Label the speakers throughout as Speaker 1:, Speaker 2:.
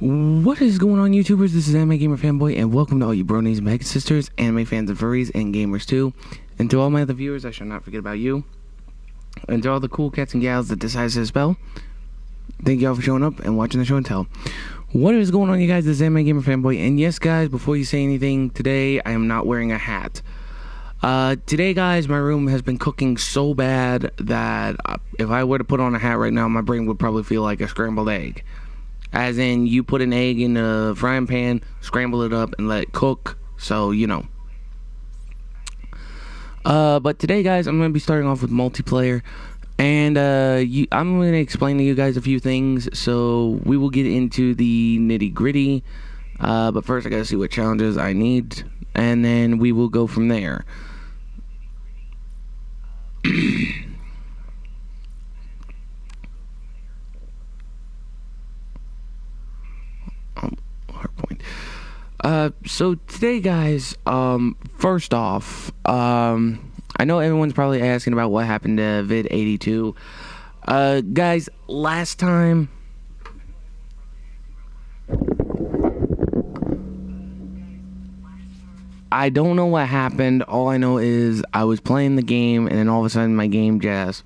Speaker 1: What is going on, YouTubers? This is Anime Gamer Fanboy, and welcome to all you bronies, mega sisters, anime fans and furries, and gamers too. And to all my other viewers, I shall not forget about you. And to all the cool cats and gals that decided to spell, thank y'all for showing up and watching the show and tell. What is going on, you guys? This is Anime Gamer Fanboy, and yes, guys, before you say anything, today I am not wearing a hat. Today, guys, my room has been cooking so bad that if I were to put on a hat right now, my brain would probably feel like a scrambled egg. As in, you put an egg in a frying pan, scramble it up, and let it cook. So, you know. But today, guys, I'm going to be starting off with multiplayer. And I'm going to explain to you guys a few things. So, we will get into the nitty-gritty. But first, I got to see what challenges I need. And then we will go from there. So today, guys, first off, I know everyone's probably asking about what happened to Vid 82. Guys, last time, I don't know what happened. All I know is I was playing the game, and then all of a sudden my game just...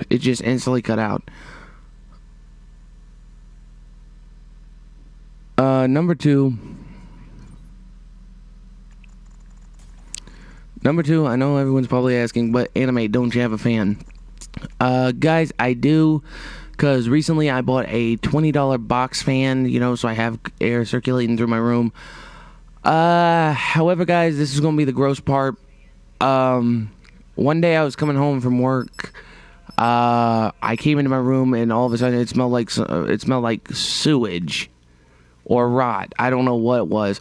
Speaker 1: It just instantly cut out. Number two, I know everyone's probably asking, but anime, don't you have a fan? Guys, I do, because recently I bought a $20 box fan, you know, so I have air circulating through my room. However, guys, this is going to be the gross part. One day I was coming home from work. I came into my room and all of a sudden it smelled like sewage or rot. I don't know what it was.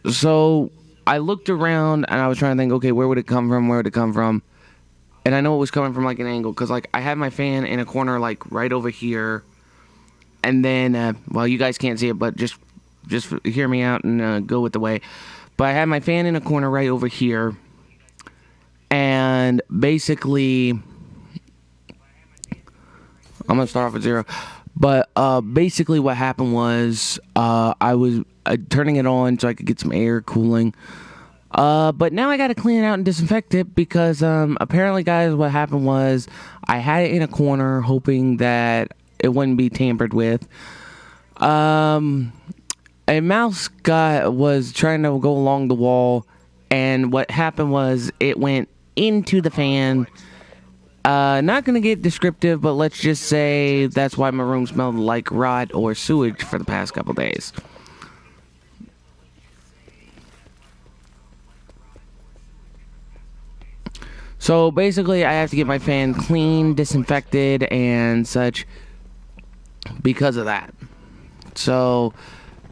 Speaker 1: So I looked around and I was trying to think, okay, where would it come from? Where would it come from? And I know it was coming from like an angle, because like I had my fan in a corner like right over here, and then well, you guys can't see it, but just hear me out and go with the way. But I had my fan in a corner right over here. And basically, I'm going to start off at 0. But basically what happened was I was turning it on so I could get some air cooling. But now I got to clean it out and disinfect it because apparently, guys, what happened was I had it in a corner hoping that it wouldn't be tampered with. A mouse was trying to go along the wall, and what happened was it went into the fan. Not gonna get descriptive, but let's just say that's why my room smelled like rot or sewage for the past couple days. So basically I have to get my fan cleaned, disinfected, and such because of that. So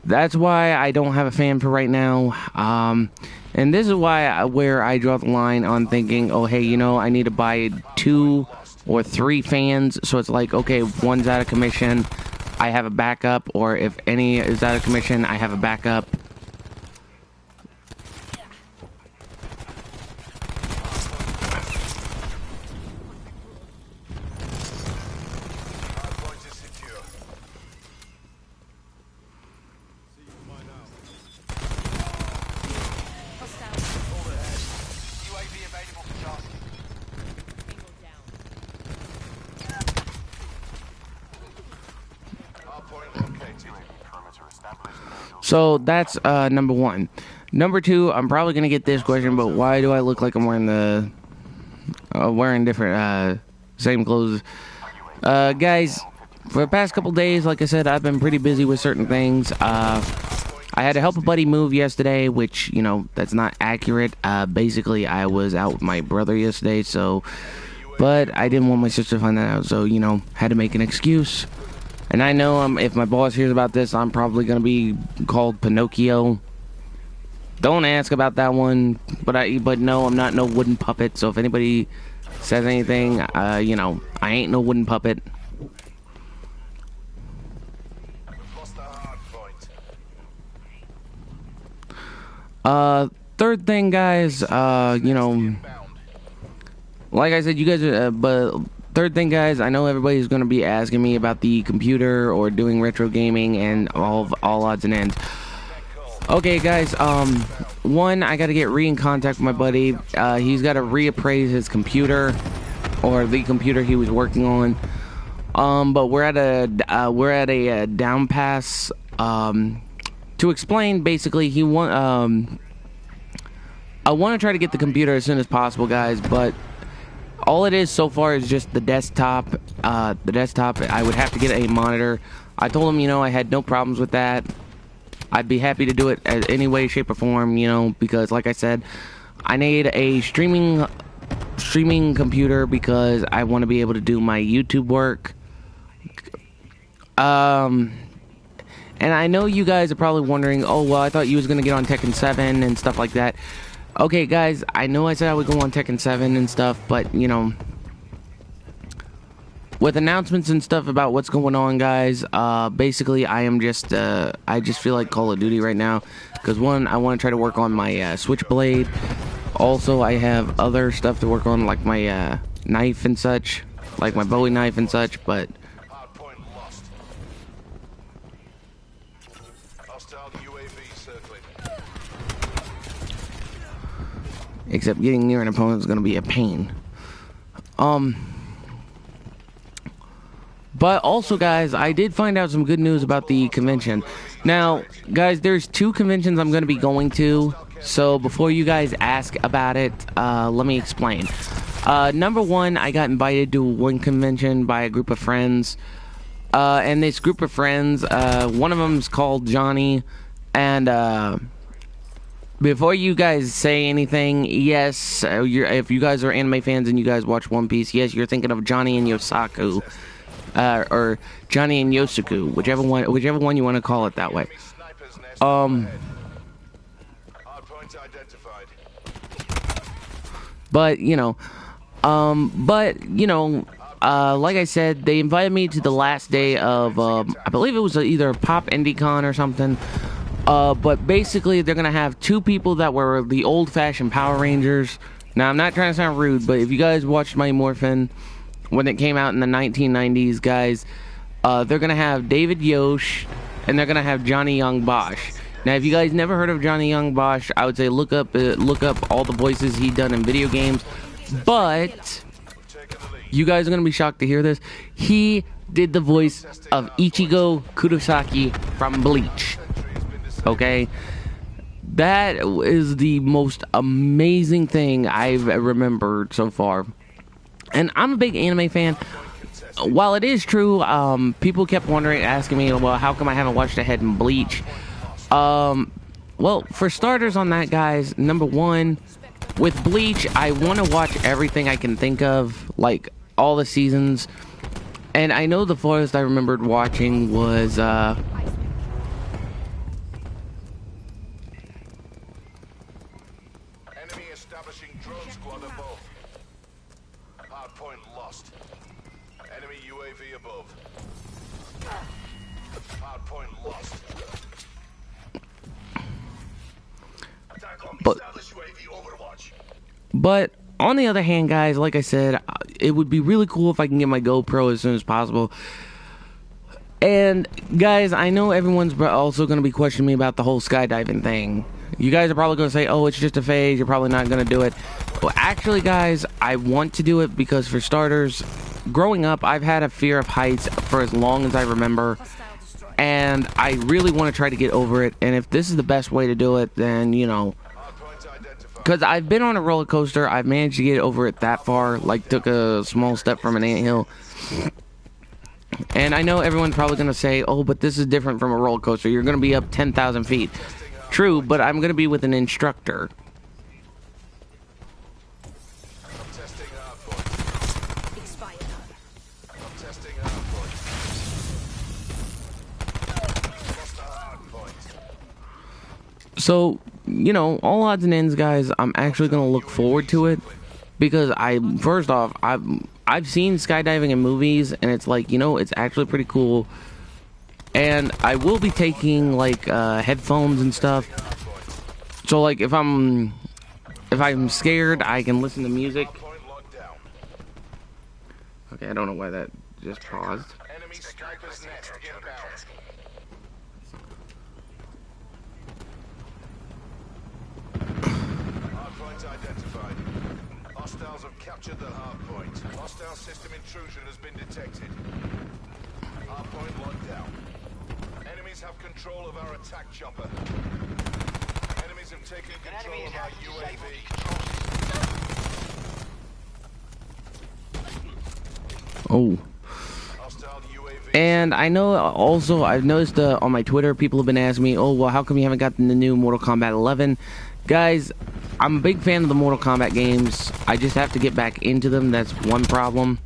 Speaker 1: that's why I don't have a fan for right now. And this is where I draw the line on thinking, oh, hey, you know, I need to buy 2 or 3 fans. So it's like, okay, if one's out of commission, I have a backup. Or if any is out of commission, I have a backup. So that's number 1. Number 2, I'm probably gonna get this question, but why do I look like I'm wearing different same clothes? Guys, for the past couple days, like I said, I've been pretty busy with certain things. I had to help a buddy move yesterday, which, you know, that's not accurate. Basically, I was out with my brother yesterday, but I didn't want my sister to find that out, so, you know, had to make an excuse. And I know if my boss hears about this, I'm probably going to be called Pinocchio. Don't ask about that one, but no, I'm not no wooden puppet. So if anybody says anything, you know, I ain't no wooden puppet. third thing, guys, you know, like I said, you guys are, but third thing, guys, I know everybody's going to be asking me about the computer or doing retro gaming and all odds and ends. Okay, guys, one, I got to get in contact with my buddy. He's got to reappraise his computer, or the computer he was working on. But we're at a down pass. To explain, basically, I want to try to get the computer as soon as possible, guys, but all it is so far is just the desktop. I would have to get a monitor. I told him, you know, I had no problems with that. I'd be happy to do it in any way, shape, or form, you know, because like I said, I need a streaming computer because I want to be able to do my YouTube work. And I know you guys are probably wondering, oh, well, I thought you was going to get on Tekken 7 and stuff like that. Okay, guys, I know I said I would go on Tekken 7 and stuff, but, you know, with announcements and stuff about what's going on, guys, basically, I just feel like Call of Duty right now, because, one, I want to try to work on my Switchblade. Also, I have other stuff to work on, like my knife and such, like my Bowie knife and such, but... Except getting near an opponent is going to be a pain. But also, guys, I did find out some good news about the convention. Now, guys, there's 2 conventions I'm going to be going to. So before you guys ask about it, let me explain. Number 1, I got invited to one convention by a group of friends. And this group of friends, one of them is called Johnny. And, before you guys say anything, yes, if you guys are anime fans and you guys watch One Piece, yes, you're thinking of Johnny and Yosaku, or Johnny and Yosuku, whichever one you want to call it that way. But you know, like I said, they invited me to the last day of, I believe it was either Pop IndieCon or something. But basically, they're going to have 2 people that were the old-fashioned Power Rangers. Now, I'm not trying to sound rude, but if you guys watched Mighty Morphin when it came out in the 1990s, guys, they're going to have David Yosh, and they're going to have Johnny Young Bosch. Now, if you guys never heard of Johnny Young Bosch, I would say look up all the voices he's done in video games. But you guys are going to be shocked to hear this. He did the voice of Ichigo Kurosaki from Bleach. Okay, that is the most amazing thing I've remembered so far. And I'm a big anime fan. While it is true, people kept asking me, well, how come I haven't watched ahead in Bleach? Well, for starters on that, guys, number 1, with Bleach, I want to watch everything I can think of, like all the seasons. And I know the farthest I remembered watching was,
Speaker 2: Establishing drone squad above. Hardpoint lost. Enemy UAV above. Hardpoint lost. Attack on established UAV overwatch.
Speaker 1: But on the other hand, guys, like I said, it would be really cool if I can get my GoPro as soon as possible. And guys, I know everyone's also going to be questioning me about the whole skydiving thing. You guys are probably going to say, oh, it's just a phase, you're probably not going to do it. Well, actually, guys, I want to do it because, for starters, growing up, I've had a fear of heights for as long as I remember. And I really want to try to get over it. And if this is the best way to do it, then, you know, because I've been on a roller coaster, I've managed to get over it that far, like took a small step from an anthill. And I know everyone's probably going to say, oh, but this is different from a roller coaster. You're going to be up 10,000 feet. True, but I'm going to be with an instructor. So, you know, all odds and ends, guys, I'm actually going to look forward to it. Because first off, I've seen skydiving in movies, and it's like, you know, it's actually pretty cool. And I will be taking, like, headphones and stuff So like if I'm scared, I can listen to music.
Speaker 2: Hardpoint locked down.
Speaker 1: Okay, I don't know why that just paused.
Speaker 2: Enemy sniper's nest inbound. Hardpoint identified. Hostiles have captured the hardpoint. Hostile system intrusion has been detected. Hardpoint locked down. Enemies have control of our attack chopper. Enemies have taken control of our UAV.
Speaker 1: Oh.
Speaker 2: Hostile UAV.
Speaker 1: And I know also, I've noticed on my Twitter, people have been asking me, oh, well, how come you haven't gotten the new Mortal Kombat 11? Guys, I'm a big fan of the Mortal Kombat games. I just have to get back into them. That's one problem.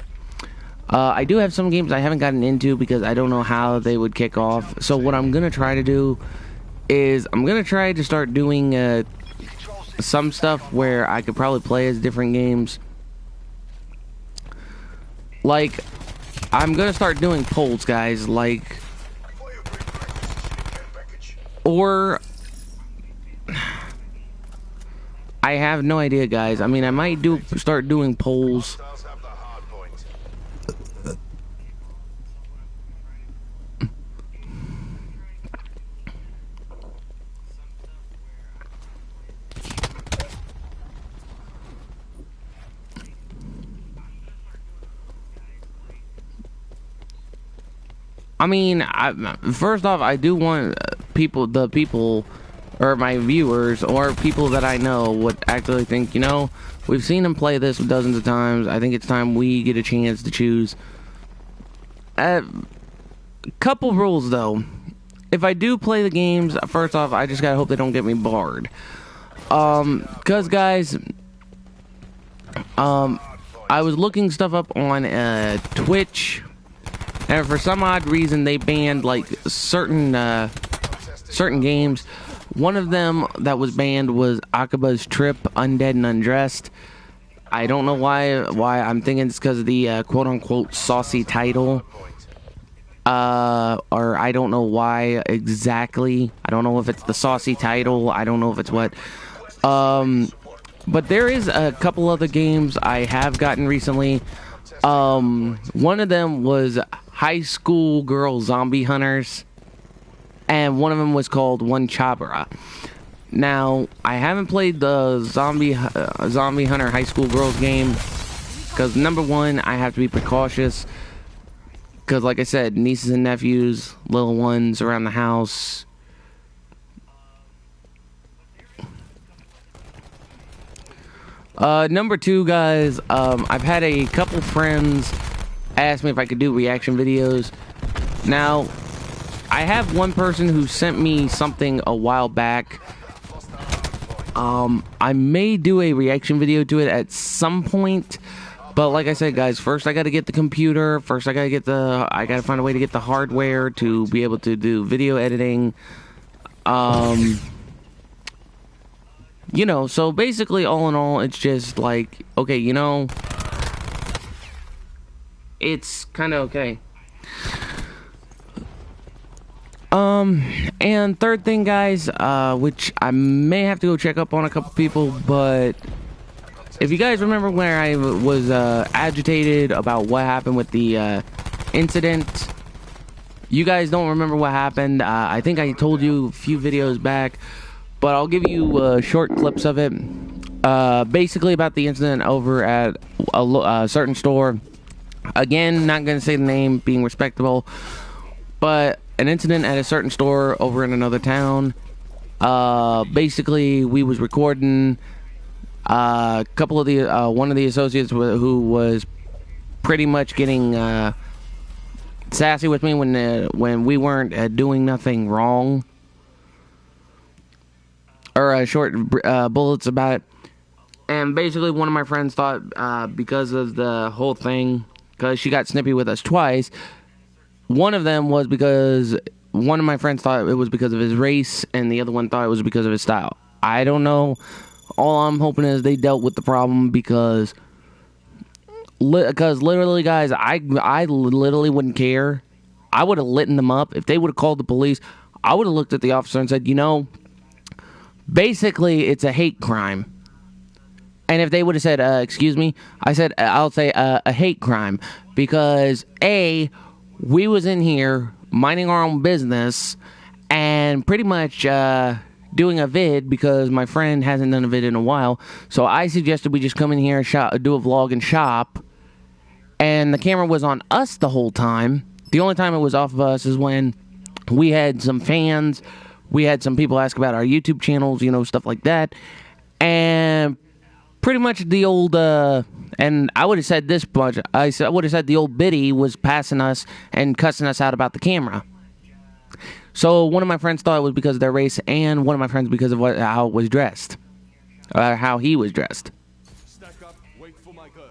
Speaker 1: I do have some games I haven't gotten into because I don't know how they would kick off. So what I'm going to try to do is I'm going to try to start doing some stuff where I could probably play as different games. Like, I'm going to start doing polls, guys. Like, or I have no idea, guys. I mean, I might start doing polls.
Speaker 2: Hostiles have the hardpoint.
Speaker 1: I mean, first off, I do want the people, or my viewers, or people that I know would actually think, you know, we've seen them play this dozens of times. I think it's time we get a chance to choose. Couple rules, though. If I do play the games, first off, I just gotta hope they don't get me barred. Cause guys, I was looking stuff up on Twitch. And for some odd reason, they banned like certain games. One of them that was banned was Akaba's Trip, Undead and Undressed. I don't know why. I'm thinking it's because of the quote-unquote saucy title. Or I don't know why exactly. I don't know if it's the saucy title. I don't know if it's what. But there is a couple other games I have gotten recently. One of them was High School Girl Zombie Hunters, and one of them was called One Chabra. Now, I haven't played the Zombie Hunter High School Girls game, because number one, I have to be precautious, because like I said, nieces and nephews, little ones around the house. Number two, guys, I've had a couple friends ask me if I could do reaction videos. Now, I have one person who sent me something a while back. I may do a reaction video to it at some point, but like I said, guys, first I gotta get the computer, I gotta find a way to get the hardware to be able to do video editing. You know, so basically, all in all, it's just like, okay, you know, it's kind of okay. And third thing, guys, which I may have to go check up on a couple people, but if you guys remember where I was agitated about what happened with the incident, you guys don't remember what happened. I think I told you a few videos back, but I'll give you short clips of it. Basically about the incident over at a certain store. Again, not going to say the name, being respectable, but an incident at a certain store over in another town. Basically, we was recording. Couple of the one of the associates who was pretty much getting sassy with me when we weren't doing nothing wrong, or short bullets about it. And basically, one of my friends thought because of the whole thing, because she got snippy with us twice, one of them was because one of my friends thought it was because of his race, and the other one thought it was because of his style. I don't know. All I'm hoping is they dealt with the problem, because literally, guys, I literally wouldn't care. I would have lit them up. If they would have called the police, I would have looked at the officer and said, you know, Basically, it's a hate crime. And if they would have said, excuse me, I said, I'll say a hate crime. Because, A, we was in here minding our own business and pretty much doing a vid because my friend hasn't done a vid in a while. So I suggested we just come in here, do a vlog and shop. And the camera was on us the whole time. The only time it was off of us is when we had some fans. We had some people ask about our YouTube channels, you know, stuff like that. And pretty much the old, and I would have said this much, I would have said the old biddy was passing us and cussing us out about the camera. So one of my friends thought it was because of their race, and one of my friends because of how it was dressed. How he was dressed.
Speaker 2: Stack up, wait for my gun.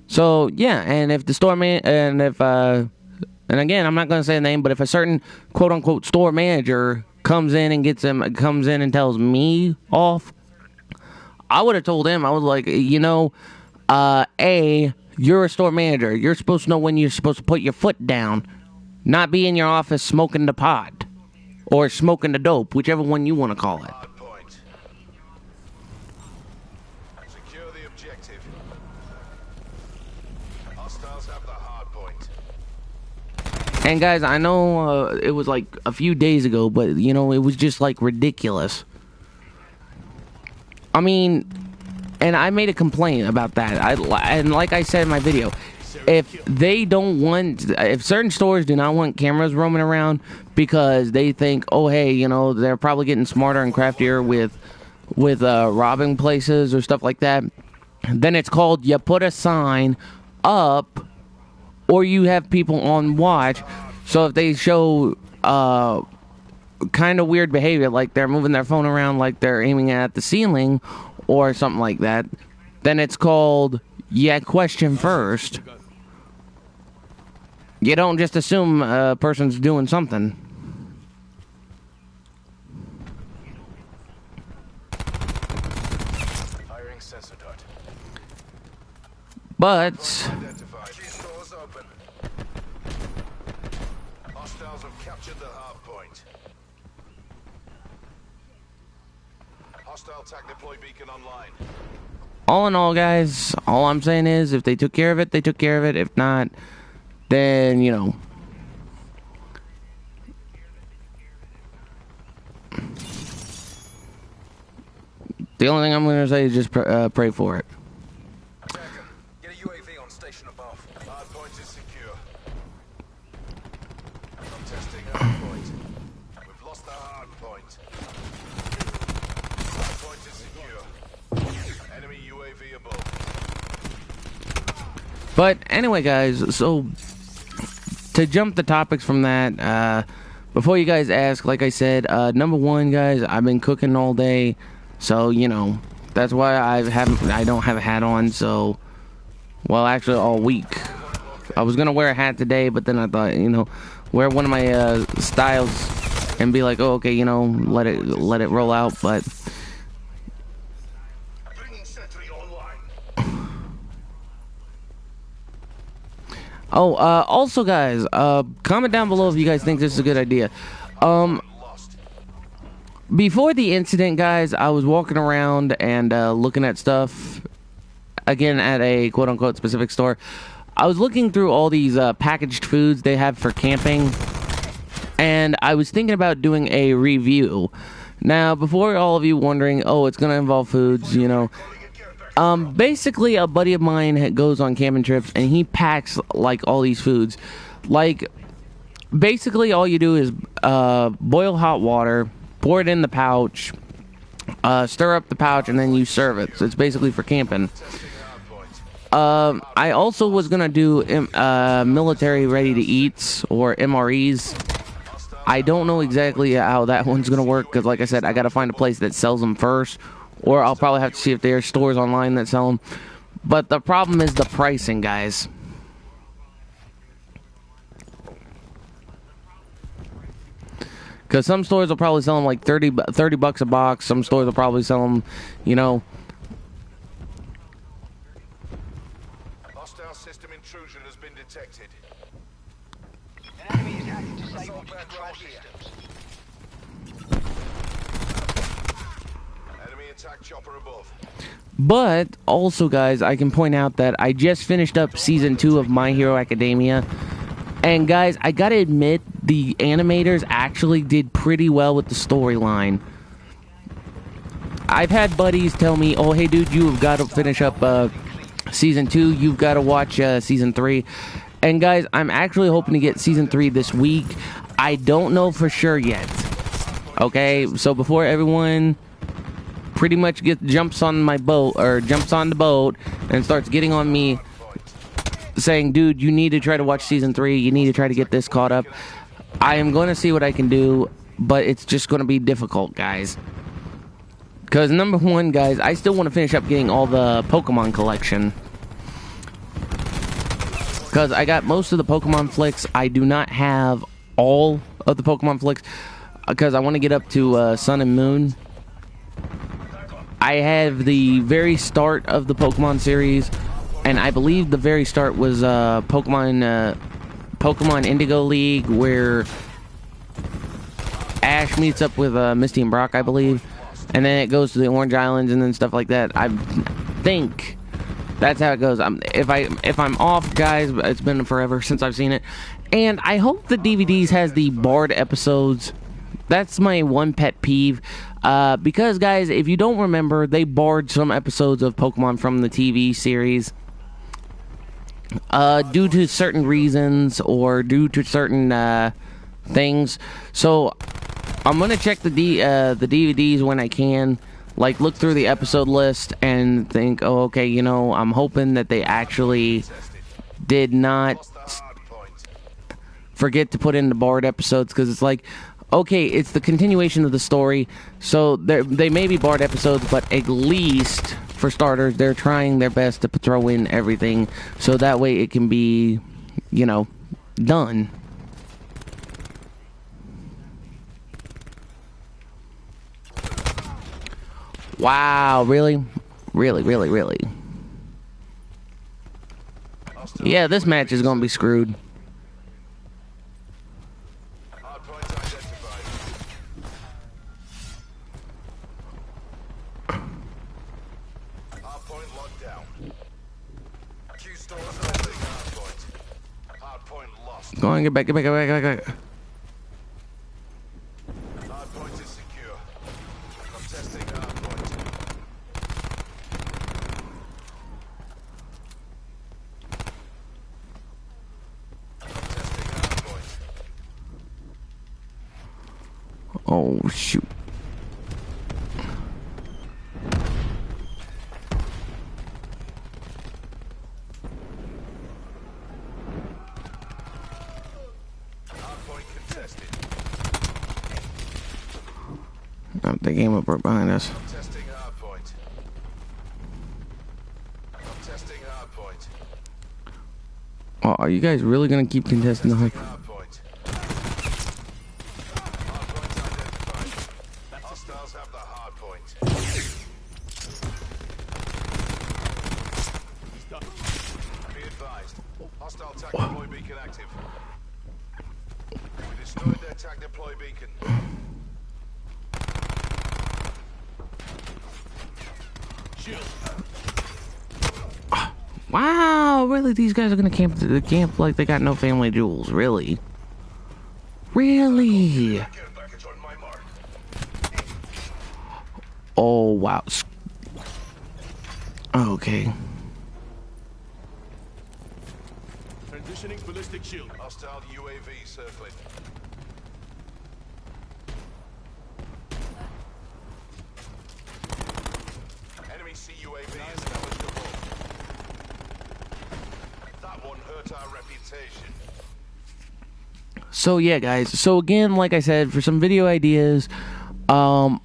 Speaker 1: So, yeah, and if the store man, and if, and again, I'm not going to say a name, but if a certain quote-unquote store manager comes in and tells me off, I would have told him, I was like, you know, A, you're a store manager. You're supposed to know when you're supposed to put your foot down, not be in your office smoking the pot, or smoking the dope, whichever one you want to call it.
Speaker 2: Secure the objective. Hostiles have the hard point.
Speaker 1: And guys, I know it was like a few days ago, but you know, it was just like ridiculous. I mean, and I made a complaint about that. And like I said in my video, if certain stores do not want cameras roaming around because they think, oh hey, you know, they're probably getting smarter and craftier with robbing places or stuff like that, then it's called you put a sign up, or you have people on watch. So if they show kind of weird behavior, like they're moving their phone around like they're aiming at the ceiling or something like that, then it's called question first. You don't just assume a person's doing something.
Speaker 2: Firing sensor dart.
Speaker 1: But
Speaker 2: Identified. Doors open. Hostiles have captured the hard point. Hostile TAC deploy beacon online.
Speaker 1: all in all, guys, all I'm saying is if they took care of it, they took care of it. If not, then, you know. The only thing I'm going to say is just pray for it.
Speaker 2: Get a UAV on station above. Hard point is secure. Contesting hard point. We've lost the hard point. Hard point is secure. Enemy UAV above.
Speaker 1: But anyway, guys, so to jump the topics from that, before you guys ask, like I said, number one, guys, I've been cooking all day. So, you know, that's why I don't have a hat on, so, well, actually, all week. I was gonna wear a hat today, but then I thought, you know, wear one of my styles and be like, oh, okay, you know, let it roll out, but
Speaker 2: Bringing sentry online.
Speaker 1: oh, also, guys, comment down below if you guys think this is a good idea. Before the incident, guys, I was walking around and looking at stuff, again, at a quote-unquote specific store. I was looking through all these packaged foods they have for camping, and I was thinking about doing a review. Now, before all of you wondering, oh, it's going to involve foods, you know, basically, a buddy of mine goes on camping trips, and he packs, like, all these foods. Like, basically, all you do is boil hot water, pour it in the pouch, stir up the pouch, and then you serve it. So it's basically for camping. I also was going to do military ready-to-eats, or MREs. I don't know exactly how that one's going to work, because like I said, I got to find a place that sells them first, or I'll probably have to see if there are stores online that sell them. But the problem is the pricing, guys. Because some stores will probably sell them like 30 bucks a box. Some stores will probably sell them, you know.
Speaker 2: Hostile system intrusion has been detected.
Speaker 3: An enemy is
Speaker 2: Assault control systems. Enemy attack chopper above.
Speaker 1: But also, guys, I can point out that I just finished up season 2 of My Hero Academia. And guys, I gotta admit, the animators actually did pretty well with the storyline. I've had buddies tell me, oh, hey dude, you've got to finish up season 2, you've got to watch season 3. And guys, I'm actually hoping to get season 3 this week. I don't know for sure yet. Okay, so before everyone pretty much jumps on my boat, or jumps on the boat and starts getting on me saying, dude, you need to try to watch season 3, you need to try to get this caught up, I am going to see what I can do, but it's just going to be difficult, guys. Because number one, guys, I still want to finish up getting all the Pokemon collection. Because I got most of the Pokemon flicks. I do not have all of the Pokemon flicks, because I want to get up to Sun and Moon. I have the very start of the Pokemon series, and I believe the very start was Pokemon Indigo League, where Ash meets up with Misty and Brock, I believe, and then it goes to the Orange Islands and then stuff like that. I think that's how it goes. If I'm off, guys, it's been forever since I've seen it, and I hope the DVDs has the barred episodes. That's my one pet peeve. Because, guys, if you don't remember, they barred some episodes of Pokemon from the TV series due to certain reasons or due to certain things. So I'm gonna check the DVDs when I can, like look through the episode list and think, oh, okay, you know, I'm hoping that they actually did not forget to put in the barred episodes, because it's like, okay, it's the continuation of the story, so they may be barred episodes, but at least, for starters, they're trying their best to throw in everything, so that way it can be, you know, done. Wow, really? Really, really, really? Yeah, this match is gonna be screwed. Go on, get back.
Speaker 2: Hard point is secure. I'm testing hard point. I'm testing hard point.
Speaker 1: Oh, shoot. Oh, they came up right behind us.
Speaker 2: I'm testing hard point. I'm testing hard point.
Speaker 1: Oh, are you guys really gonna keep contesting the hard point?
Speaker 2: Hard point. Hard point identified. Hostiles have the hard point. Be advised. Hostile TAC deploy beacon active. We destroyed their TAC deploy beacon.
Speaker 1: Wow, really? These guys are gonna camp like they got no family jewels, really? Really? Oh, wow. Okay.
Speaker 2: Transitioning ballistic shield. Hostile UAV circling. Enemy CUAV is eligible. That one hurt our reputation.
Speaker 1: So yeah, guys. So again, like I said, for some video ideas, I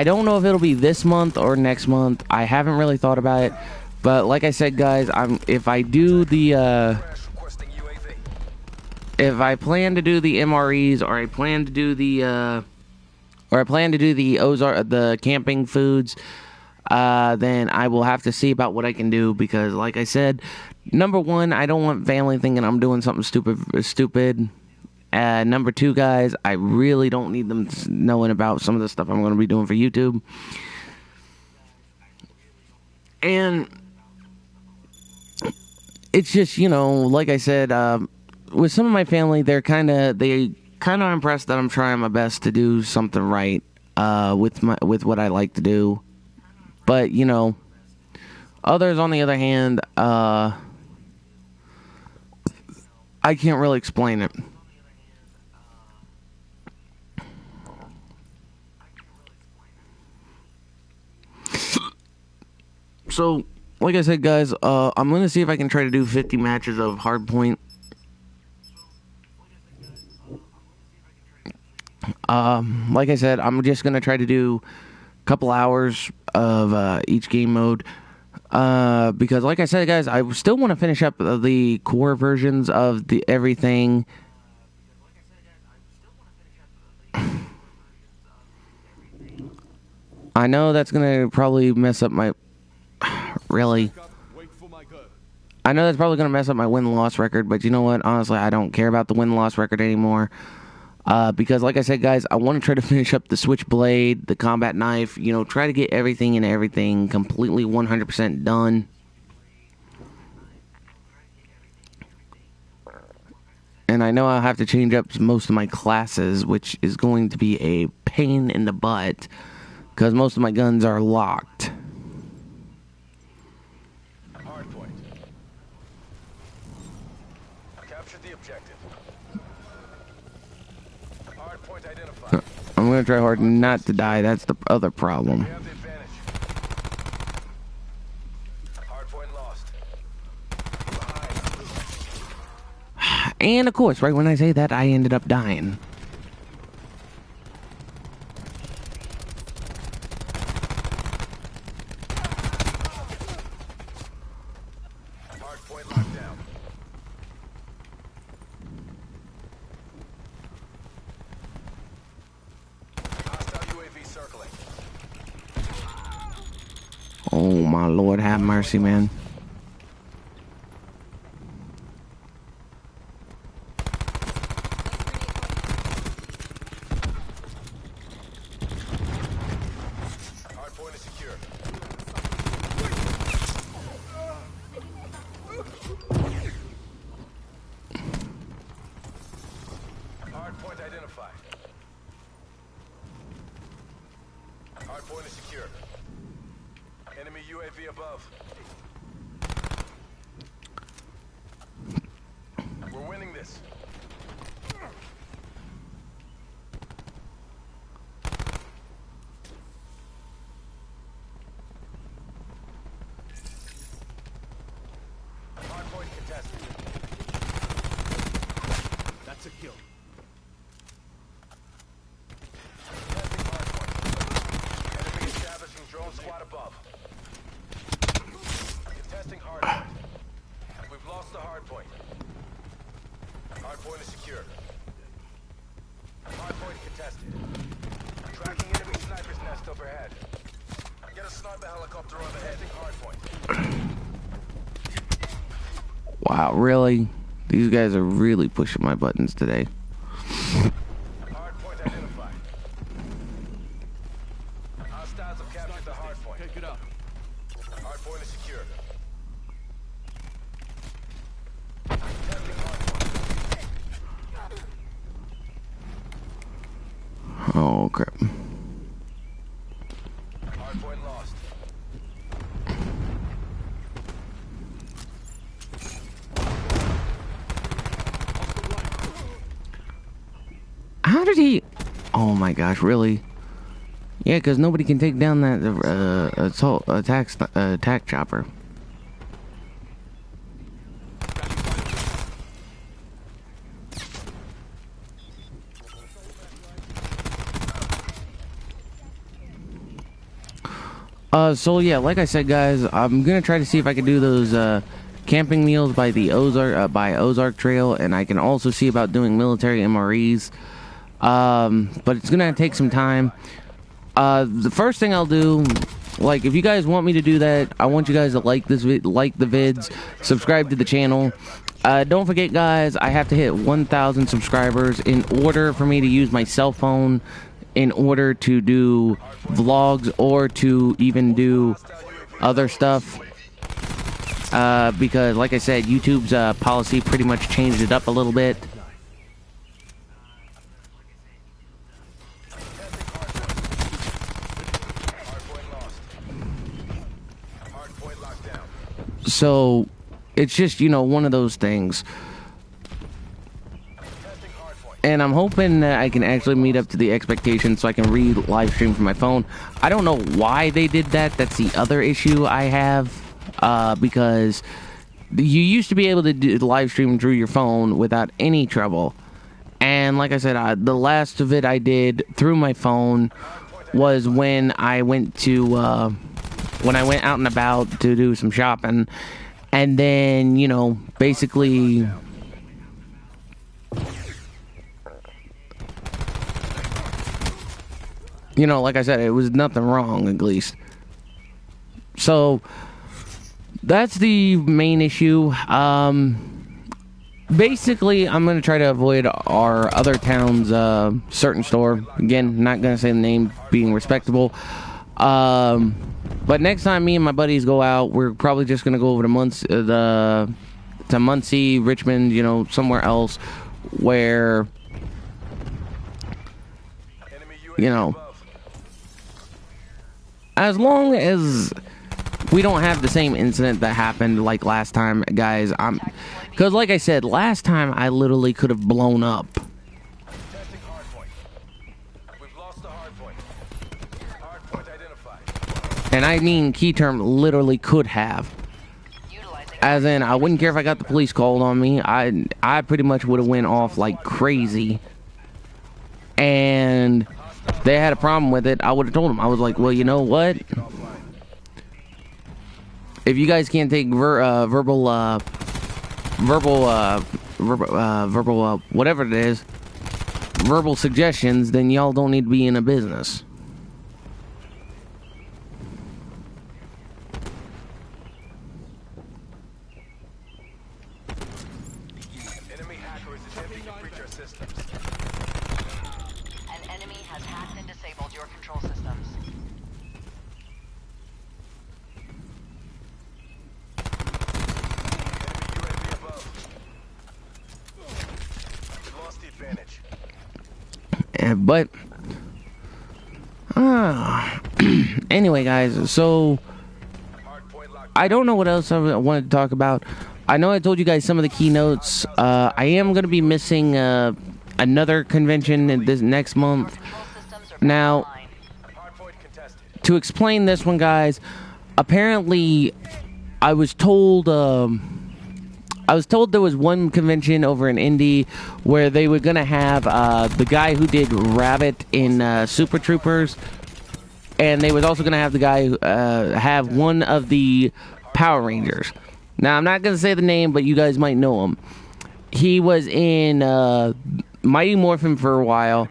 Speaker 1: don't know if it'll be this month or next month. I haven't really thought about it, but like I said, guys, if I do the if I plan to do the MREs, or I plan to do the Ozark, the camping foods, then I will have to see about what I can do, because like I said, number one, I don't want family thinking I'm doing something stupid. Number two, guys, I really don't need them knowing about some of the stuff I'm going to be doing for YouTube. And it's just, like I said, with some of my family, they kind of impressed that I'm trying my best to do something right with what I like to do. But others, on the other hand, I can't really explain it. So, like I said, guys, I'm going to see if I can try to do 50 matches of hardpoint. Like I said, I'm just going to try to do a couple hours of each game mode. Because, like I said, guys, I still want to finish up the core versions of the everything. I know that's going to probably mess up my... Really? I know that's probably going to mess up my win-loss record, but you know what? Honestly, I don't care about the win-loss record anymore. Because, like I said, guys, I want to try to finish up the switchblade, the combat knife, try to get everything completely 100% done. And I know I'll have to change up most of my classes, which is going to be a pain in the butt, because most of my guns are locked.
Speaker 2: Hardpoint. Capture the objective. Hardpoint identified.
Speaker 1: I'm going to try hard not to die. That's the other problem.
Speaker 2: We have the advantage. Hardpoint lost.
Speaker 1: And, of course, right when I say that, I ended up dying.
Speaker 2: Hardpoint locked down. Hostile UAV circling.
Speaker 1: Oh, my Lord, have mercy, man.
Speaker 2: Hardpoint is secure. Hardpoint identified. Hardpoint is secure. Enemy UAV above. We're winning this. Hardpoint contested. That's a kill. Contesting hardpoint. Enemy establishing drone squad above. Contesting hardpoint. We've lost the hardpoint. Hardpoint is secure. Hardpoint contested. Tracking enemy sniper's nest overhead. Get a sniper helicopter overhead. Hardpoint.
Speaker 1: Wow, really? These guys are really pushing my buttons today.
Speaker 2: Hardpoint identified. Hostiles have captured the hardpoint. Take it up. Hardpoint is secure. Contesting hardpoint.
Speaker 1: Oh, crap.
Speaker 2: Hardpoint lost.
Speaker 1: How did he... Oh, my gosh, really? Yeah, because nobody can take down that assault attack chopper. So yeah, like I said, guys, I'm gonna try to see if I can do those camping meals by the Ozark Trail, and I can also see about doing military MREs. But it's gonna take some time. The first thing I'll do, Like, if you guys want me to do that, I want you guys to like this like the vids, subscribe to the channel. Don't forget, guys, I have to hit 1,000 subscribers in order for me to use my cell phone, in order to do vlogs or to even do other stuff. Because, like I said, YouTube's policy pretty much changed it up a little bit. So, it's just, you know, one of those things. And I'm hoping that I can actually meet up to the expectations so I can live stream from my phone. I don't know why they did that. That's the other issue I have. Because you used to be able to do the live stream through your phone without any trouble. And like I said, the last of it I did through my phone was when I went to... when I went out and about to do some shopping, and then, you know, basically, you know, like I said, it was nothing wrong, at least. So, that's the main issue. Basically, I'm going to try to avoid our other town's certain store. Again, not going to say the name, being respectable. But next time me and my buddies go out, we're probably just gonna go over to Muncie, Richmond, you know, somewhere else where, you know, as long as we don't have the same incident that happened like last time, guys. Because like I said, last time I literally could have blown up. And I mean key term literally could have. As in, I wouldn't care if I got the police called on me. I pretty much would have went off like crazy. And they had a problem with it. I would have told them. I was like, well, you know what? If you guys can't take verbal whatever it is, verbal suggestions, then y'all don't need to be in a business.
Speaker 3: An enemy has hacked and disabled your control systems.
Speaker 2: Lost the advantage.
Speaker 1: But anyway, guys, so I don't know what else I wanted to talk about. I know I told you guys some of the keynotes. I am going to be missing another convention in this next month. Now, to explain this one, guys, apparently I was told there was one convention over in Indy where they were going to have the guy who did Rabbit in Super Troopers, and they was also going to have the guy have one of the Power Rangers. Now, I'm not going to say the name, but you guys might know him. He was in Mighty Morphin for a while.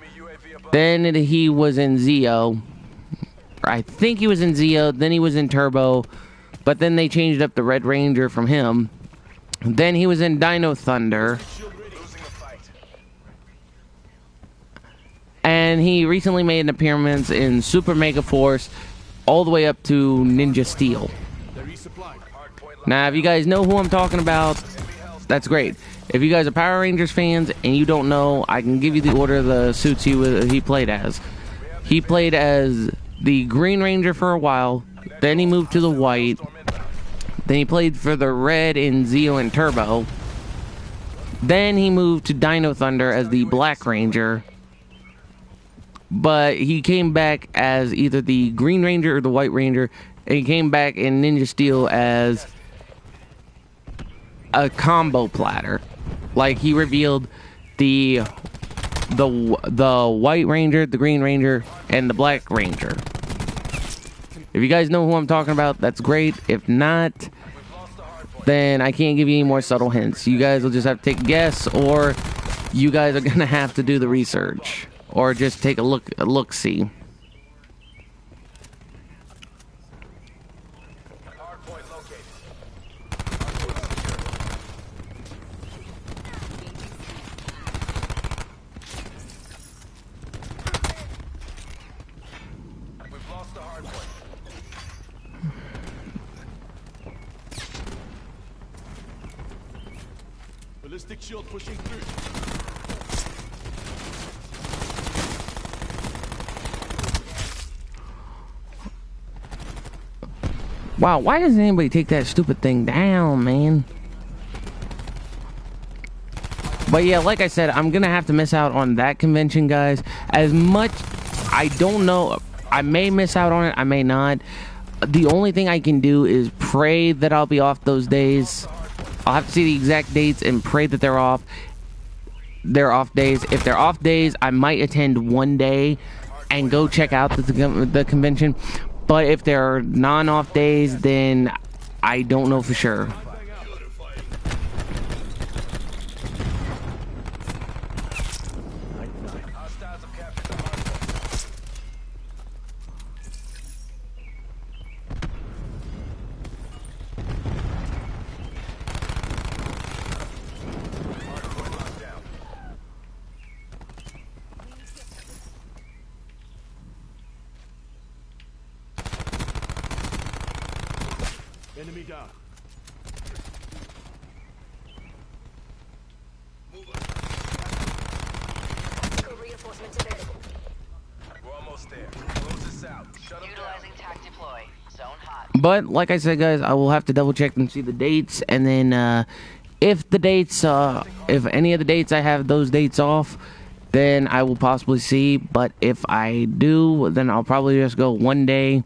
Speaker 1: Then he was in Zeo. I think he was in Zeo. Then he was in Turbo. But then they changed up the Red Ranger from him. Then he was in Dino Thunder. And he recently made an appearance in Super Mega Force all the way up to Ninja Steel. Now, if you guys know who I'm talking about, that's great. If you guys are Power Rangers fans and you don't know, I can give you the order of the suits he played as. He played as the Green Ranger for a while, then he moved to the white, then he played for the red in Zeo and Turbo, then he moved to Dino Thunder as the Black Ranger, but he came back as either the Green Ranger or the White Ranger, and he came back in Ninja Steel as a combo platter. Like, he revealed the White Ranger, the Green Ranger, and the Black Ranger. If you guys know who I'm talking about, that's great. If not, then I can't give you any more subtle hints. You guys will just have to take a guess, or you guys are gonna have to do the research, or just take a look-see.
Speaker 4: Ballistic shield pushing through.
Speaker 1: Wow, why doesn't anybody take that stupid thing down, man? But yeah, like I said, I'm gonna have to miss out on that convention, guys. As much, I don't know, I may miss out on it, I may not. The only thing I can do is pray that I'll be off those days. I'll have to see the exact dates and pray that they're off. They're off days. If they're off days, I might attend one day and go check out the convention. But if they're non-off days, then I don't know for sure.
Speaker 4: Enemy down.
Speaker 3: Reinforcements available.
Speaker 2: We're almost there. Close this out. Shut them down.
Speaker 3: Utilizing TAC deploy. Zone hot.
Speaker 1: But like I said, guys, I will have to double check and see the dates, and then if the dates, if any of the dates I have those dates off, then I will possibly see. But if I do, then I'll probably just go one day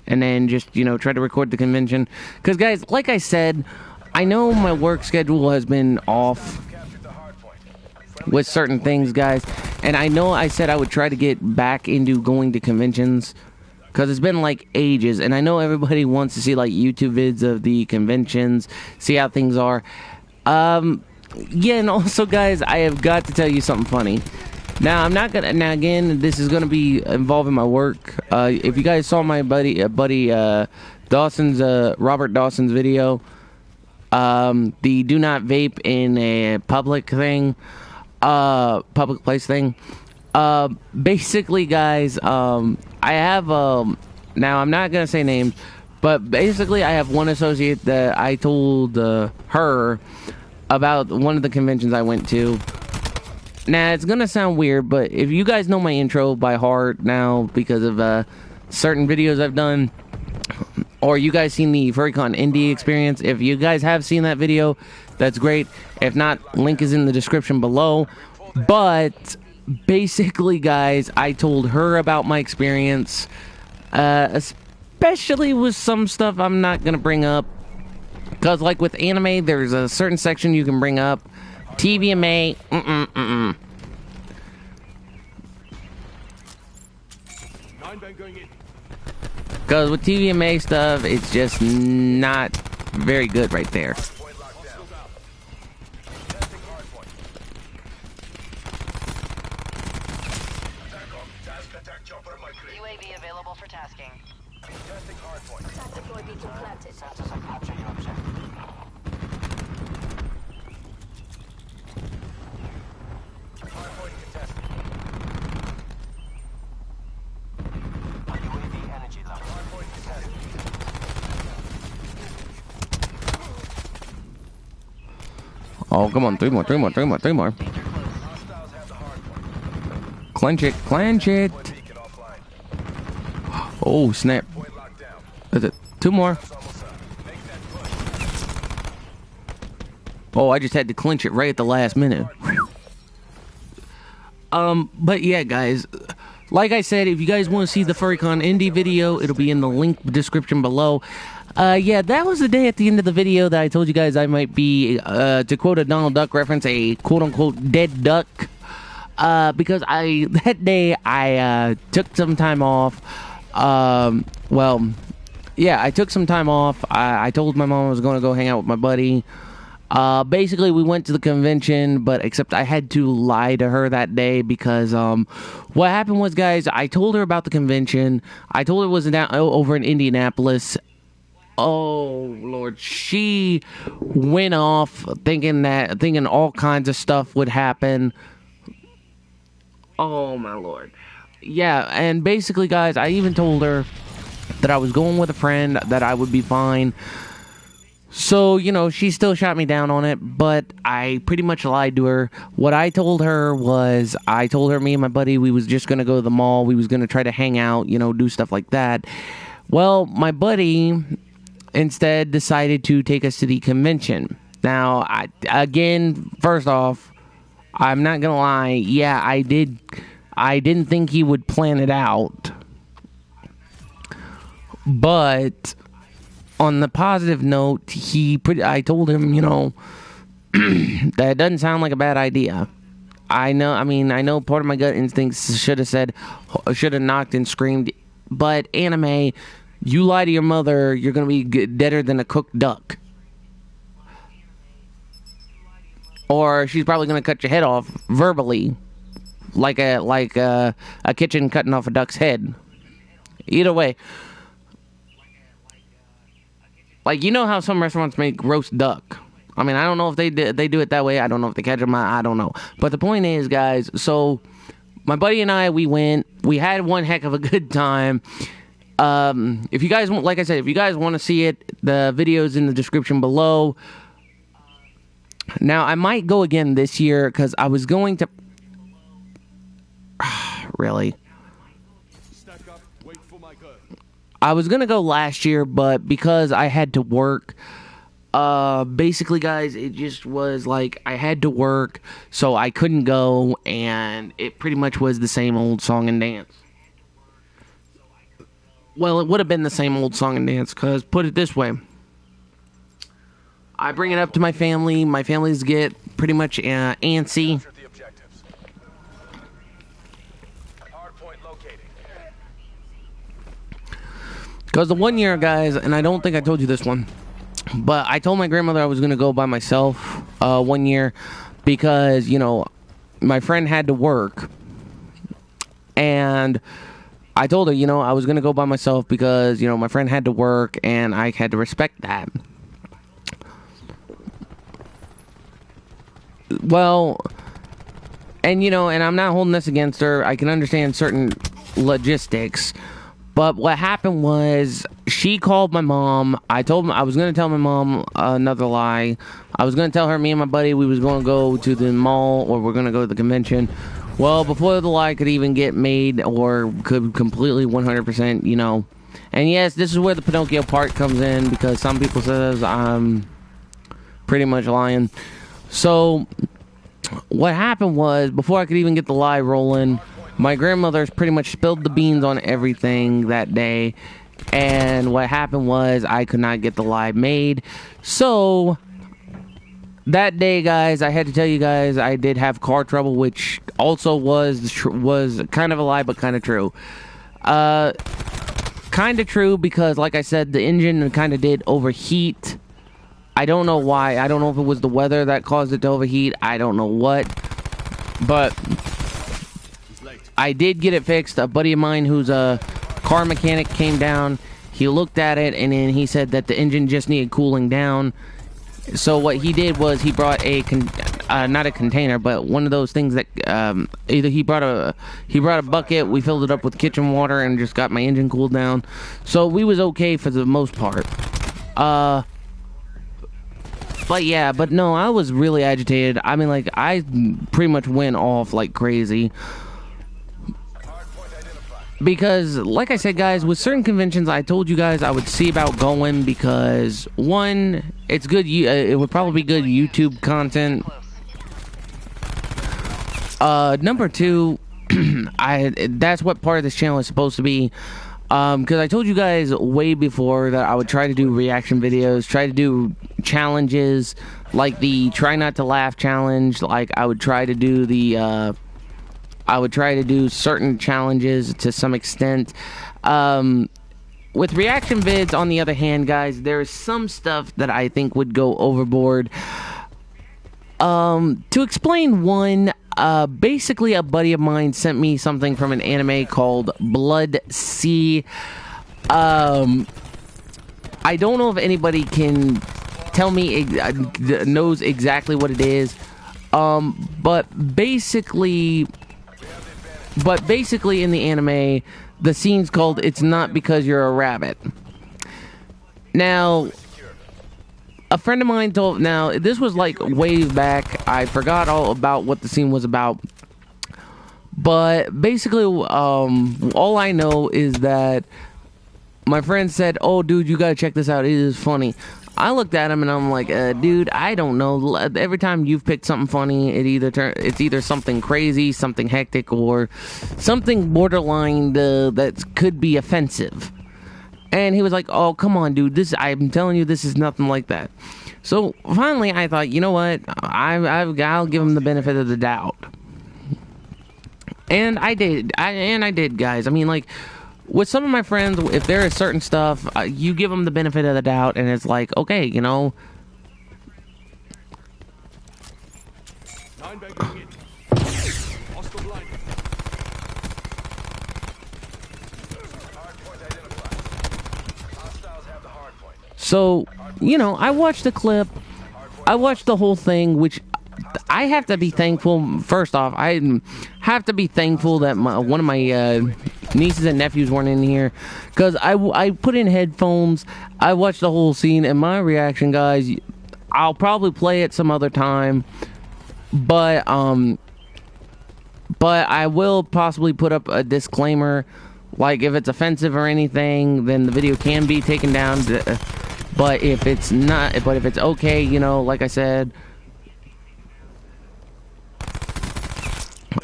Speaker 1: and then just, you know, try to record the convention. Because, guys, like I said, I know my work schedule has been off with certain things, guys. And I know I said I would try to get back into going to conventions, because it's been, like, ages. And I know everybody wants to see, like, YouTube vids of the conventions, see how things are. Yeah, and also, guys, I have got to tell you something funny. Now, I'm not gonna. Now, again, this is gonna be involving my work. If you guys saw my buddy Dawson's, Robert Dawson's video, the do not vape in a public thing, public place thing. Basically, guys, I have now I'm not gonna say names, but basically, I have one associate that I told her about one of the conventions I went to. Now, it's gonna sound weird, but if you guys know my intro by heart now because of certain videos I've done, or you guys seen the Furrycon Indie experience, if you guys have seen that video, that's great. If not, link is in the description below. But basically, guys, I told her about my experience, especially with some stuff I'm not gonna bring up, because like with anime, there's a certain section you can bring up. TVMA, Because with TVMA stuff, it's just not very good right there.
Speaker 3: UAV available for tasking.
Speaker 1: Oh, come on, three more. Clench it, clench it. Oh, snap. Is it two more? Oh, I just had to clinch it right at the last minute. But yeah, guys, like I said, if you guys want to see the Furrycon Indie video, it'll be in the link description below. Yeah, that was the day at the end of the video that I told you guys I might be, to quote a Donald Duck reference, a quote-unquote dead duck. Because that day I took some time off. Well, yeah, I took some time off. I told my mom I was going to go hang out with my buddy. Basically, we went to the convention, but except I had to lie to her that day because, what happened was, guys, I told her about the convention. I told her it was over in Indianapolis. Oh, Lord. She went off thinking all kinds of stuff would happen. Oh, my Lord. Yeah, and basically, guys, I even told her that I was going with a friend, that I would be fine. So, you know, she still shot me down on it, but I pretty much lied to her. What I told her was, I told her me and my buddy, we was just going to go to the mall. We was going to try to hang out, you know, do stuff like that. Well, my buddy instead decided to take us to the convention. Now, again, first off, I'm not going to lie. Yeah, I didn't think he would plan it out. But on the positive note, I told him, you know, that doesn't sound like a bad idea. I know part of my gut instincts should have knocked and screamed, but anime, you lie to your mother, you're going to be deader than a cooked duck. Or she's probably going to cut your head off verbally, like a kitchen cutting off a duck's head. Either way. Like, you know how some restaurants make roast duck. I mean, I don't know if they do it that way. I don't know if they catch them. I don't know. But the point is, guys, so my buddy and I, we went. We had one heck of a good time. If you guys want, like I said, if you guys want to see it, the video's in the description below. Now, I might go again this year because I was going to... Really?
Speaker 4: Stack up, wait for my gun.
Speaker 1: I was going to go last year, but because I had to work, basically, guys, it just was like I had to work, so I couldn't go, and it pretty much was the same old song and dance. Well, it would have been the same old song and dance, because, put it this way, I bring it up to my family, my families get pretty much antsy.
Speaker 2: Capture the objectives. Hardpoint located.
Speaker 1: Because the one year, guys, and I don't think I told you this one, but I told my grandmother I was going to go by myself one year because, you know, my friend had to work. And I told her, you know, I was going to go by myself because, you know, my friend had to work and I had to respect that. Well, and, you know, and I'm not holding this against her. I can understand certain logistics. But what happened was, she called my mom. I was going to tell my mom another lie. I was going to tell her me and my buddy, we was going to go to the mall, or we're going to go to the convention. Well, before the lie could even get made, or could completely 100%, you know. And yes, this is where the Pinocchio part comes in, because some people says I'm pretty much lying. So, what happened was, before I could even get the lie rolling, my grandmother's pretty much spilled the beans on everything that day, and what happened was I could not get the lie made. So that day, guys, I had to tell you guys I did have car trouble, which also was kind of a lie, but kind of true. Kind of true because, like I said, the engine kind of did overheat. I don't know why. I don't know if it was the weather that caused it to overheat. I don't know what, but I did get it fixed. A buddy of mine who's a car mechanic came down. He looked at it, and then he said that the engine just needed cooling down. So what he did was he brought not a container, but one of those things that either he brought a bucket. We filled it up with kitchen water and just got my engine cooled down. So we was okay for the most part. But yeah, but no, I was really agitated. I mean, like, I pretty much went off like crazy. Because, like I said, guys, with certain conventions, I told you guys I would see about going because, one, it's good. It would probably be good YouTube content. Number two, that's what part of this channel is supposed to be. Because I told you guys way before that I would try to do reaction videos, try to do challenges, like the try not to laugh challenge. Like, I would try to do the, I would try to do certain challenges to some extent. With reaction vids, on the other hand, guys, there's some stuff that I think would go overboard. To explain one, basically a buddy of mine sent me something from an anime called Blood Sea. I don't know if anybody can tell me, knows exactly what it is. But basically in the anime, the scene's called It's Not Because You're a Rabbit. Now, a friend of mine told. Now this was like way back. I forgot all about what the scene was about. But basically, all I know is that my friend said, "Oh, dude, you gotta check this out. It is funny." I looked at him and I'm like, "Dude, I don't know. Every time you've picked something funny, it's either something crazy, something hectic, or something borderline that could be offensive." And he was like, "Oh, come on, dude. I'm telling you, this is nothing like that." So finally, I thought, you know what? I'll give him the benefit of the doubt. And I did. I did, guys. I mean, like, with some of my friends, if there is certain stuff, you give them the benefit of the doubt, and it's like, okay, you know.
Speaker 4: Nine back going in. Hostile blind.
Speaker 2: Hardpoint identified. Hostiles have the hardpoint.
Speaker 1: So, you know, I watched the clip. I watched the whole thing, which I have to be thankful. First off, I have to be thankful that one of my nieces and nephews weren't in here, because I put in headphones. I watched the whole scene, and my reaction, guys, I'll probably play it some other time, but I will possibly put up a disclaimer, like if it's offensive or anything, then the video can be taken down. But if it's not, but if it's okay, you know, like I said,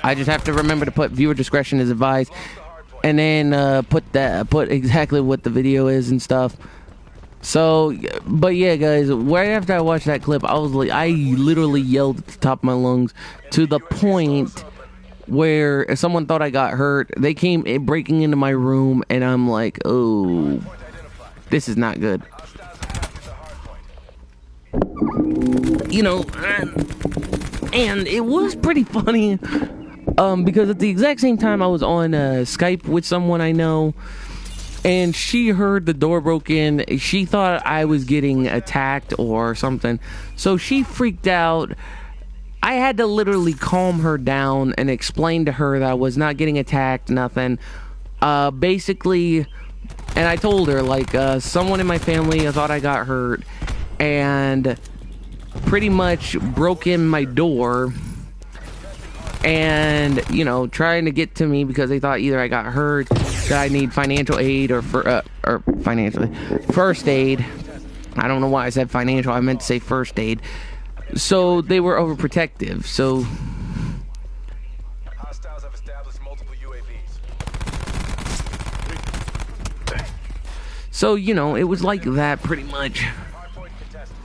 Speaker 1: I just have to remember to put viewer discretion is advised, and then put exactly what the video is and stuff. So, but yeah, guys, right after I watched that clip, I literally yelled at the top of my lungs, to the point where if someone thought I got hurt, they came breaking into my room, and I'm like, oh, this is not good. You know, and it was pretty funny, because at the exact same time I was on Skype with someone I know, and she heard the door broke in. She thought I was getting attacked or something, so she freaked out. I had to literally calm her down and explain to her that I was not getting attacked, nothing. Basically, and I told her, like, someone in my family thought I got hurt, and pretty much broke in my door, and, you know, trying to get to me because they thought either I got hurt, that I need financial aid, or financially first aid. I don't know why I said financial. I meant to say first aid. So they were overprotective. So
Speaker 2: Hostiles have established multiple UAVs.
Speaker 1: so, you know, it was like that pretty much.
Speaker 2: Hardpoint contested.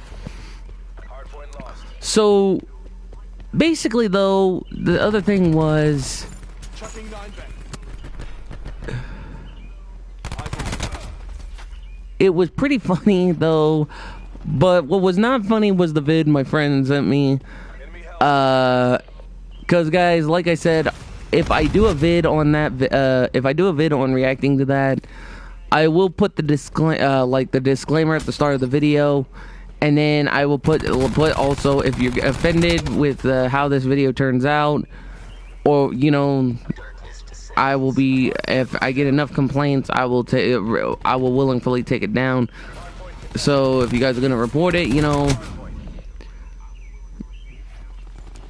Speaker 2: Hardpoint lost.
Speaker 1: So basically, though, the other thing was,
Speaker 4: Chucking nine back.
Speaker 1: it was pretty funny, though. But what was not funny was the vid my friend sent me. Because, guys, like I said, if I do a vid on that, if I do a vid on reacting to that, I will put the disclaimer at the start of the video, and then I will put also, if you're offended with how this video turns out, or, you know, I will be, if I get enough complaints, I will willingly take it down. So if you guys are gonna report it, you know,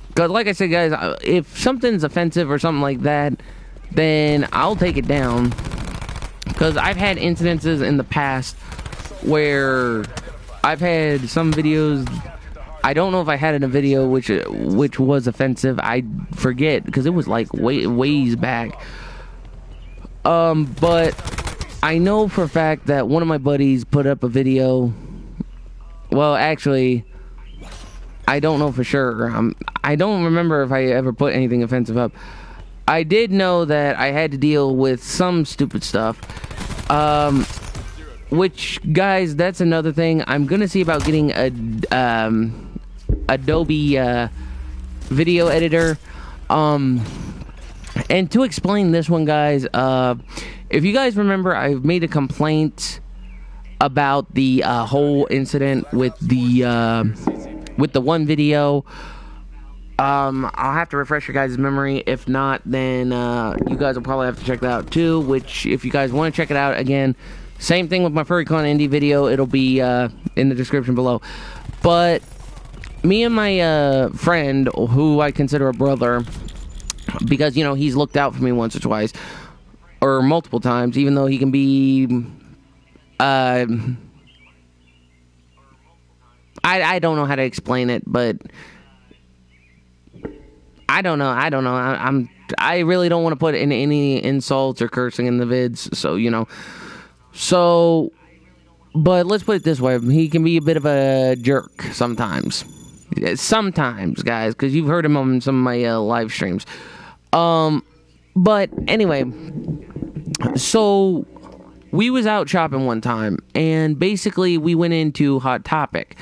Speaker 1: because like I said, guys, if something's offensive or something like that, then I'll take it down. Because I've had incidences in the past where I've had some videos. I don't know if I had in a video which was offensive. I forget, because it was like ways back. But I know for a fact that one of my buddies put up a video. Well, actually, I don't know for sure. I don't remember if I ever put anything offensive up. I did know that I had to deal with some stupid stuff. Which, guys, that's another thing. I'm gonna see about getting a Adobe video editor. And to explain this one, guys, if you guys remember, I've made a complaint about the whole incident with the one video. I'll have to refresh your guys' memory. If not, then you guys will probably have to check that out too. Which, if you guys want to check it out, again, same thing with my FurryCon indie video. It'll be in the description below. But me and my friend, who I consider a brother, because, you know, he's looked out for me once or twice, or multiple times, even though he can be, I don't know how to explain it, but I don't know. I really don't want to put in any insults or cursing in the vids, so, you know. So, but let's put it this way. He can be a bit of a jerk sometimes. Sometimes, guys, because you've heard him on some of my live streams. But anyway, so we was out shopping one time, and basically we went into Hot Topic.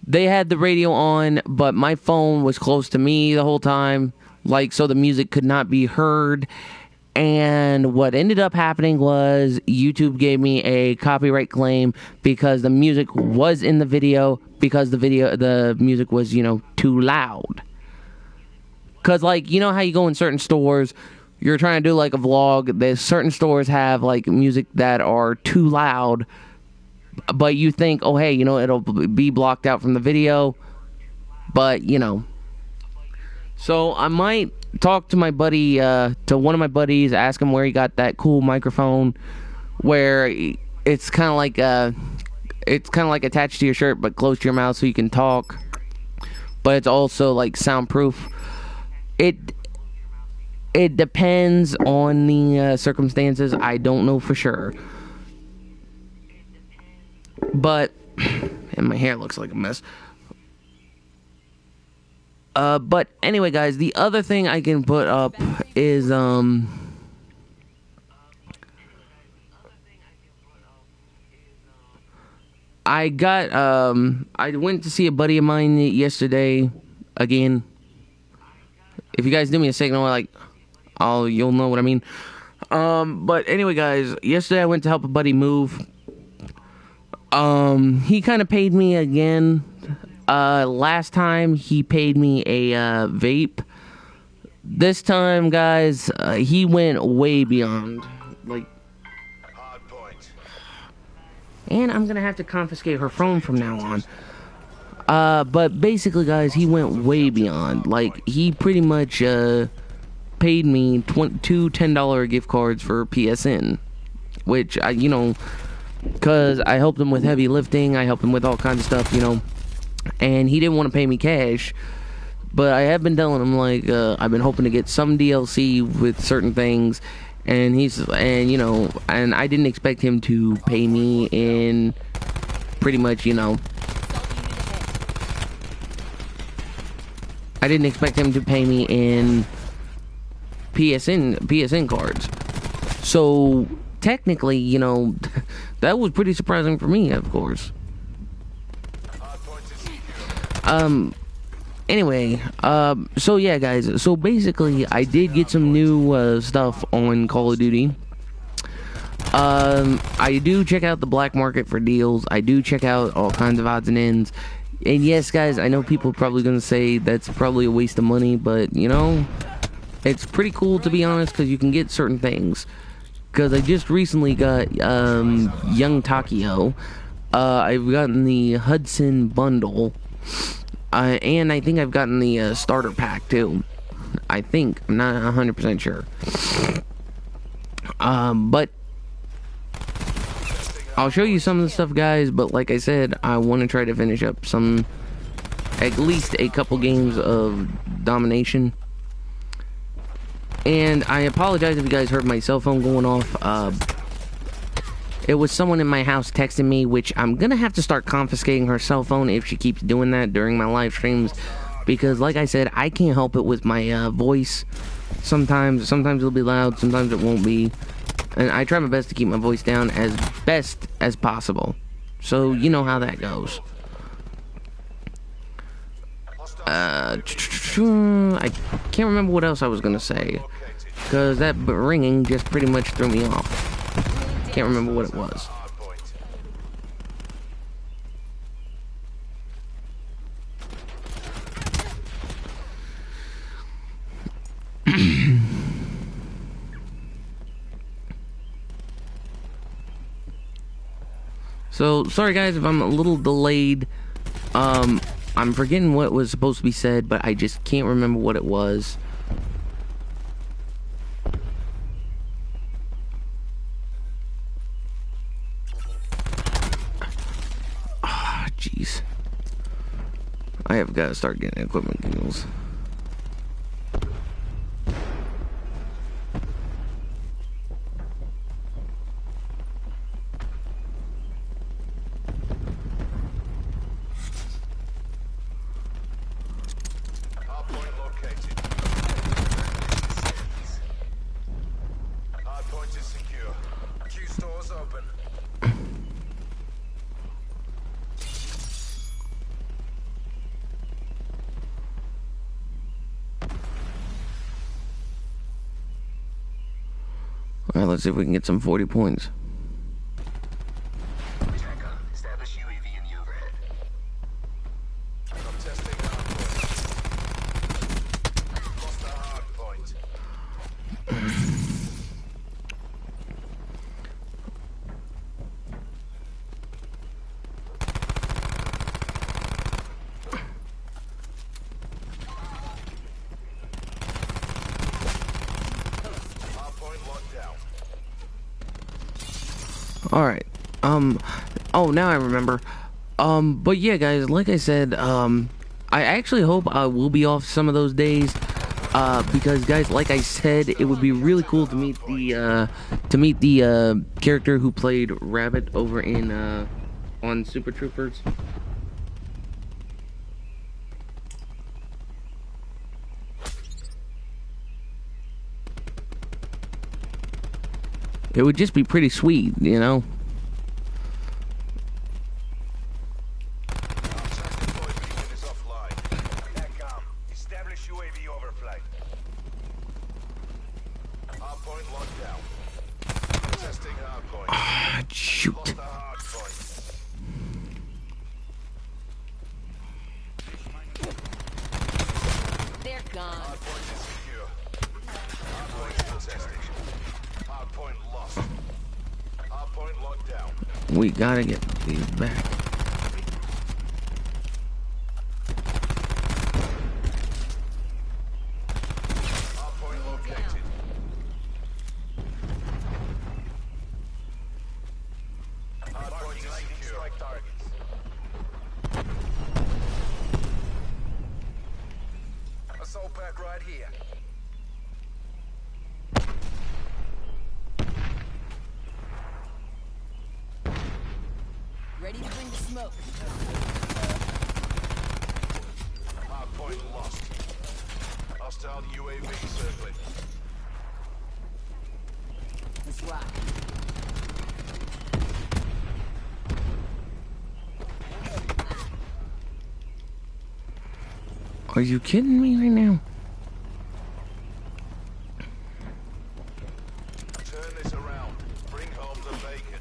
Speaker 1: They had the radio on, but my phone was close to me the whole time, like, so the music could not be heard. And what ended up happening was YouTube gave me a copyright claim because the music was in the video, because the music was, you know, too loud. Because, like, you know how you go in certain stores, you're trying to do, like, a vlog, there's certain stores have, like, music that are too loud, but you think, oh, hey, you know, it'll be blocked out from the video, but, you know. So, I might talk to my buddy, to one of my buddies, ask him where he got that cool microphone, where it's kind of like attached to your shirt, but close to your mouth so you can talk, but it's also, like, soundproof. It depends on the circumstances. I don't know for sure. But, and my hair looks like a mess. But anyway, guys, the other thing I can put up is, I went to see a buddy of mine yesterday, again. If you guys do me a signal, like, you'll know what I mean. But anyway, guys, yesterday I went to help a buddy move. He kind of paid me again. Last time he paid me a vape. This time, guys, he went way beyond. Like,
Speaker 2: Hard point.
Speaker 1: and I'm gonna have to confiscate her phone from now on. But basically, guys, he went way beyond. Like, he pretty much paid me two $10 gift cards for PSN, which you know, because I helped him with heavy lifting, I helped him with all kinds of stuff, you know, and he didn't want to pay me cash. But I have been telling him, like, I've been hoping to get some DLC with certain things, and you know, and I didn't expect him to pay me in pretty much, you know, I didn't expect him to pay me in PSN cards. So technically, you know, that was pretty surprising for me, of course. Anyway, so yeah, guys, so basically I did get some new stuff on Call of Duty. I do check out the black market for deals. I do check out all kinds of odds and ends. And yes, guys, I know people are probably going to say that's probably a waste of money, but, you know, it's pretty cool, to be honest, because you can get certain things. Because I just recently got Young Takio. I've gotten the Hudson bundle. And I think I've gotten the starter pack, too. I think. I'm not 100% sure. But I'll show you some of the stuff, guys, but like I said, I want to try to finish up at least a couple games of domination. And I apologize if you guys heard my cell phone going off. It was someone in my house texting me, which I'm gonna have to start confiscating her cell phone if she keeps doing that during my live streams. Because, like I said, I can't help it with my voice. Sometimes it'll be loud, sometimes it won't be. And I try my best to keep my voice down as best as possible. So, you know how that goes. I can't remember what else I was going to say. Because that ringing just pretty much threw me off. Can't remember what it was. So, sorry guys if I'm a little delayed. I'm forgetting what was supposed to be said, but I just can't remember what it was. Ah, jeez. I have got to start getting equipment deals.
Speaker 2: Hardpoint located. Hardpoint is secure. Q stores open.
Speaker 1: Alright, let's see if we can get some 40 points.
Speaker 5: Tracker, establish UAV in the overhead.
Speaker 2: I'm testing hardpoint. Lost the hardpoint. Hardpoint locked down.
Speaker 1: Alright. Oh, now I remember. But yeah, guys, like I said, I actually hope I will be off some of those days. Because guys, like I said, it would be really cool to meet the character who played Rabbit over in on Super Troopers. It would just be pretty sweet, you know.
Speaker 2: Trust deployed beacon is offline. TACOM, establish UAV overflight. Hardpoint locked down. Testing hardpoint.
Speaker 1: Ah, shoot.
Speaker 2: Lost the hardpoint.
Speaker 3: They're gone.
Speaker 2: Hardpoint is secure. Hardpoint contested. Hardpoint lost. Hardpoint locked down.
Speaker 1: We gotta get these back.
Speaker 2: Hardpoint located. Hardpoint is secure. Strike targets. Assault pack right here.
Speaker 3: Ready to bring the smoke.
Speaker 2: Hardpoint lost. Hostile UAV circling.
Speaker 3: Let's rock.
Speaker 1: Are you kidding me right now?
Speaker 2: Turn this around. Bring home the bacon.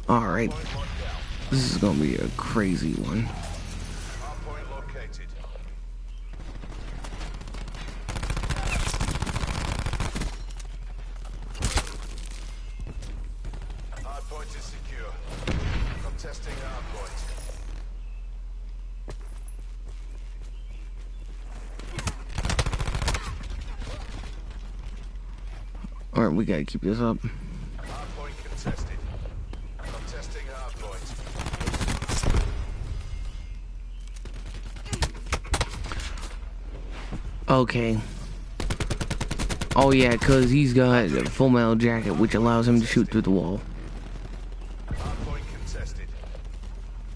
Speaker 1: Alright,
Speaker 2: Point locked down.
Speaker 1: this is gonna be a crazy one.
Speaker 2: Hardpoint located. Hardpoint is secure. I'm testing hardpoint.
Speaker 1: Alright, we gotta keep this up.
Speaker 2: Hardpoint contested. I'm testing hardpoint.
Speaker 1: Okay. Oh yeah, cause he's got a full metal jacket, which allows him to shoot through the wall.
Speaker 2: Hardpoint contested.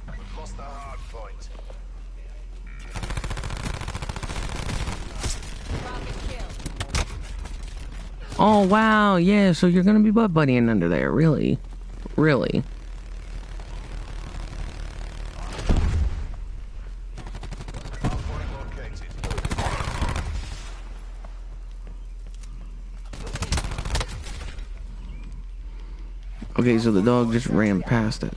Speaker 2: We've lost the hardpoint.
Speaker 1: Oh wow, yeah, so you're gonna be butt buddying under there, really? Really?
Speaker 2: Hardpoint located.
Speaker 1: Okay, so the dog just ran past it.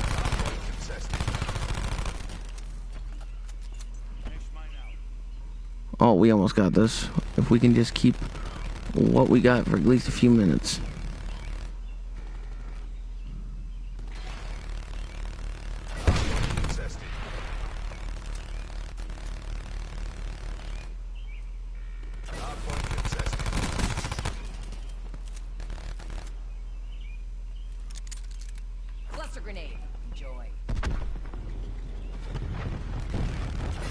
Speaker 2: Hardpoint contested.
Speaker 1: Oh, we almost got this. If we can just keep what we got for at least a few minutes.
Speaker 2: Contested. Hardpoint contested.
Speaker 3: Cluster grenade. Enjoy.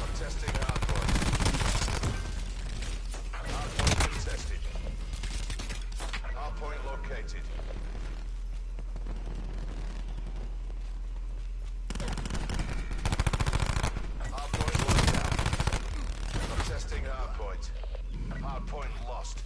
Speaker 2: Contesting hardpoint. Hardpoint contested. Hardpoint located. Hardpoint locked down. Contesting hardpoint. Hardpoint lost.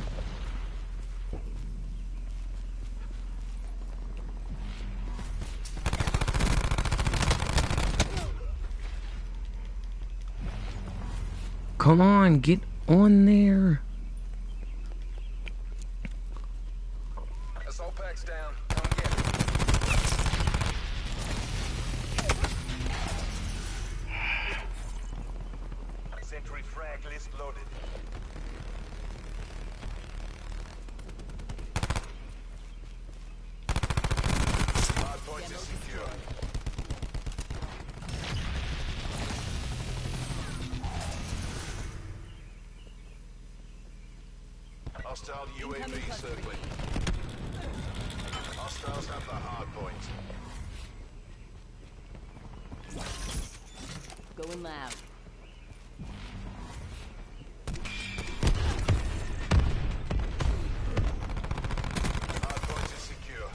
Speaker 1: Come on, get on there.
Speaker 2: Assault pack's down. Come get it. Sentry frag list loaded. Hardpoint is secure. Hostile UAV circling. Hostiles have the hard point.
Speaker 3: Going loud.
Speaker 2: Hard point is secure.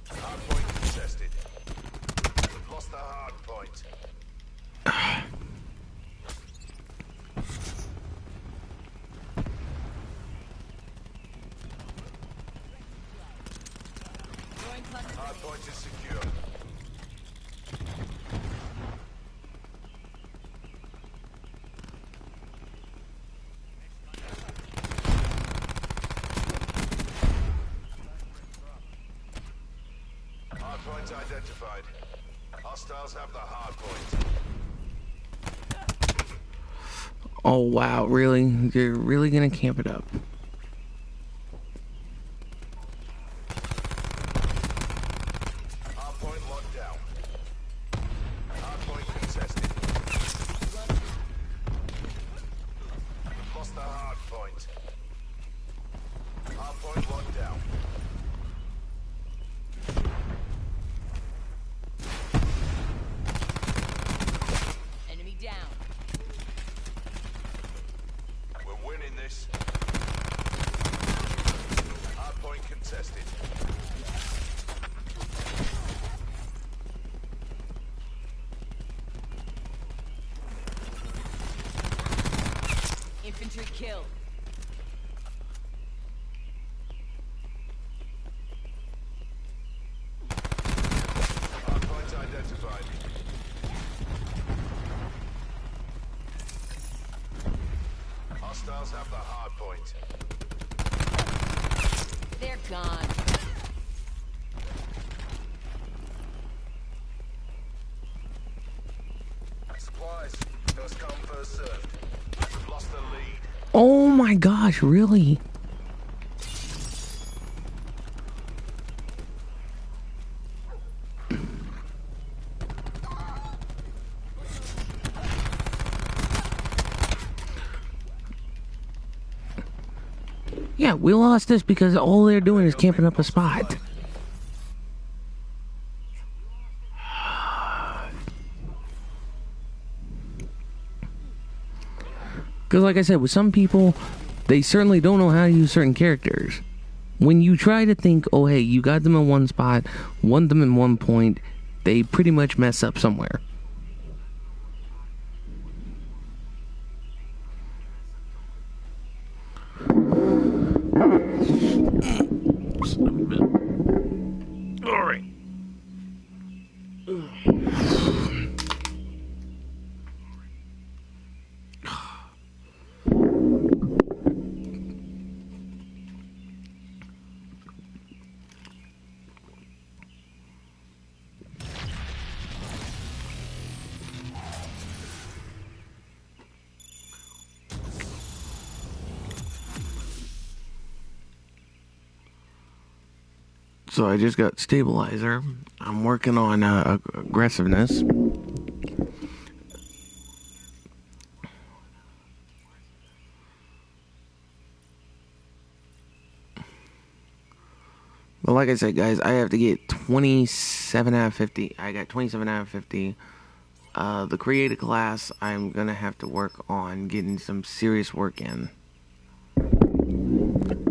Speaker 2: Hard point contested. We've lost the hard point.
Speaker 3: Throwing cluster
Speaker 2: Hard point is secure. Hard point identified. Hostiles have the hard point.
Speaker 1: Oh, wow, really? You're really gonna camp it up?
Speaker 2: Hard point locked down. Hard point contested. Lost the hard point. Hard point locked down.
Speaker 3: enemy down.
Speaker 2: We're winning this. Hard point contested.
Speaker 3: Infantry killed.
Speaker 2: Hard point identified. Hostiles have the hard point.
Speaker 3: They're gone.
Speaker 2: Supplies. First come, first served. We've lost the lead.
Speaker 1: Oh my gosh, really? Yeah, we lost this because all they're doing is camping up a spot. Because like I said, with some people, they certainly don't know how to use certain characters. When you try to think, oh hey, you got them in one spot, won them in one point, they pretty much mess up somewhere. Alright. So I just got stabilizer. I'm working on aggressiveness. But like I said, guys, I have to get 27 out of 50. I got 27 out of 50. The creative class, I'm going to have to work on getting some serious work in.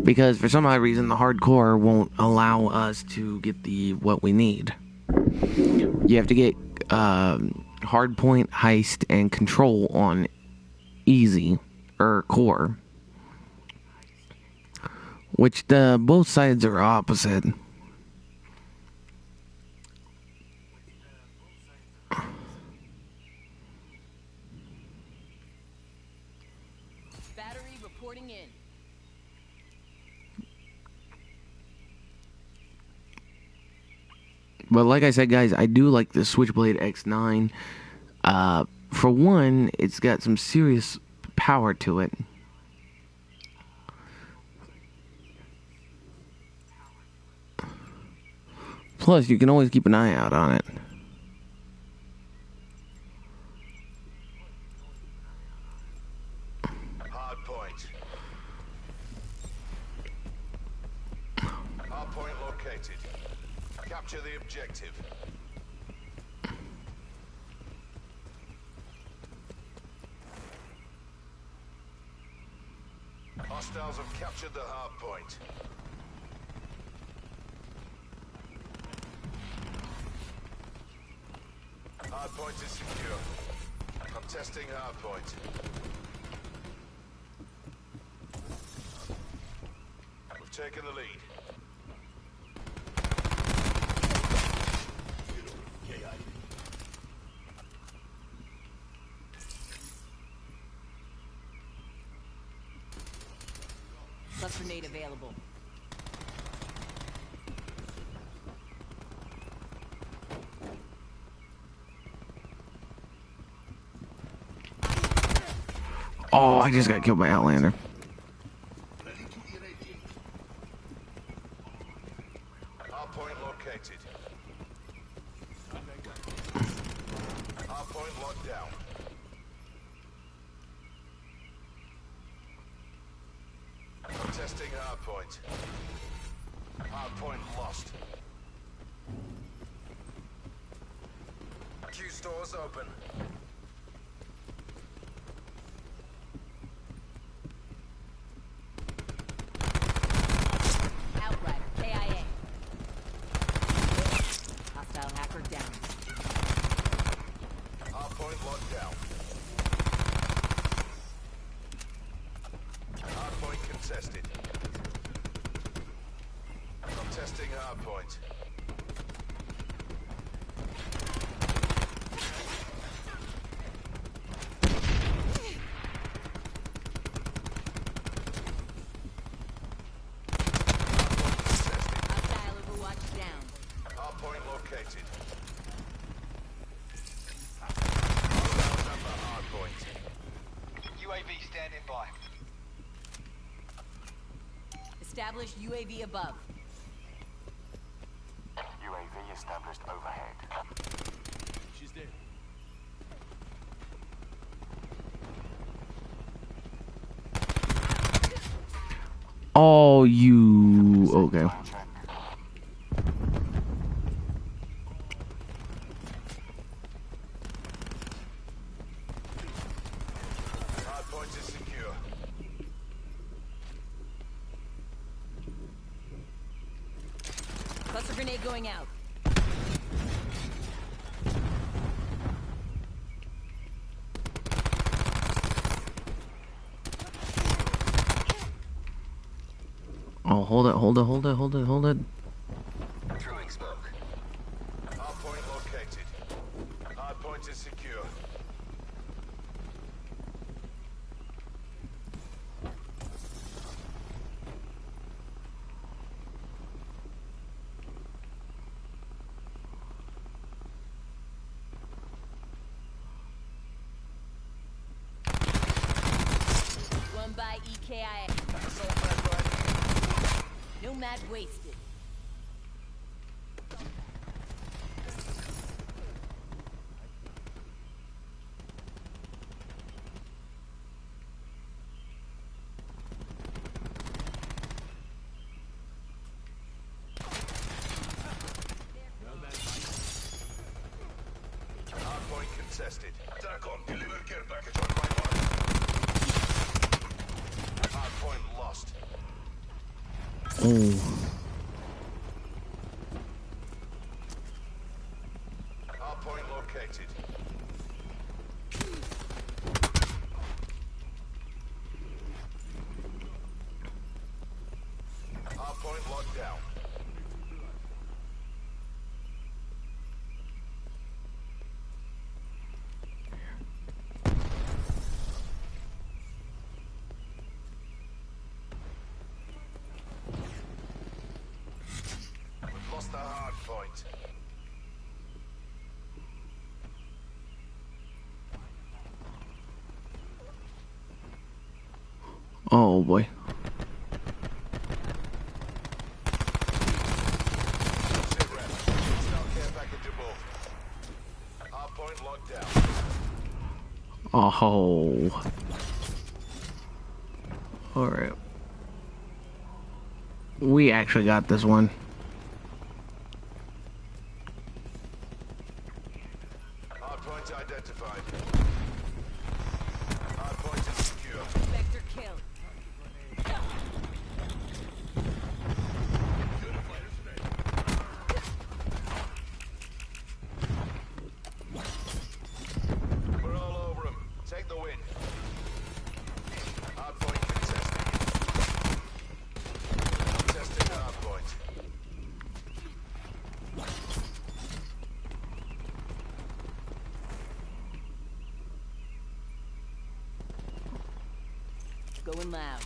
Speaker 1: Because for some odd reason, the hardcore won't allow us to get what we need. You have to get hardpoint, heist, and control on easy, or core. Which both sides are opposite.
Speaker 3: Battery reporting in.
Speaker 1: But like I said, guys, I do like the Switchblade X9. For one, it's got some serious power to it. Plus, you can always keep an eye out on it.
Speaker 2: Hard point. Hard point located. Capture the objective. Hostiles have captured the hard point. Hard point is secure. I'm testing hard point. We've taken the lead.
Speaker 3: Cluster grenade available.
Speaker 1: Oh, I just got killed by Outlander.
Speaker 2: Hard point located. Hard point locked down. I'm testing hard point. Hard point lost. Q stores open.
Speaker 3: Outrider, KIA. Hostile hacker down.
Speaker 2: Hard point locked down. Hard point contested. I'm testing hard point.
Speaker 3: Hostile overwatch down.
Speaker 2: Hard point located. Hostiles at the hard point.
Speaker 5: UAV standing by.
Speaker 3: Establish UAV above.
Speaker 5: UAV established overhead.
Speaker 4: She's dead.
Speaker 1: Oh, you... Okay.
Speaker 5: Check.
Speaker 2: Hard point is secure.
Speaker 3: Cluster grenade going out.
Speaker 1: Oh, hold it.
Speaker 5: Throwing smoke.
Speaker 2: Hard point located. Hard point is secure.
Speaker 3: One by EKIA. No mad wasted.
Speaker 2: contested. TACOM, deliver care package on my mark. Hardpoint lost.
Speaker 1: Oh.
Speaker 2: Hardpoint located. Hardpoint locked down. We've lost the hardpoint.
Speaker 1: Oh boy.
Speaker 2: Sit rep. Start care package above. Hardpoint locked down.
Speaker 1: Oh. Alright. We actually got this one.
Speaker 2: Hardpoint identified. Hardpoint is secure.
Speaker 3: Vector kill.
Speaker 2: We're all over him. Take the win. Hardpoint contested. Contested hardpoint.
Speaker 3: Going loud.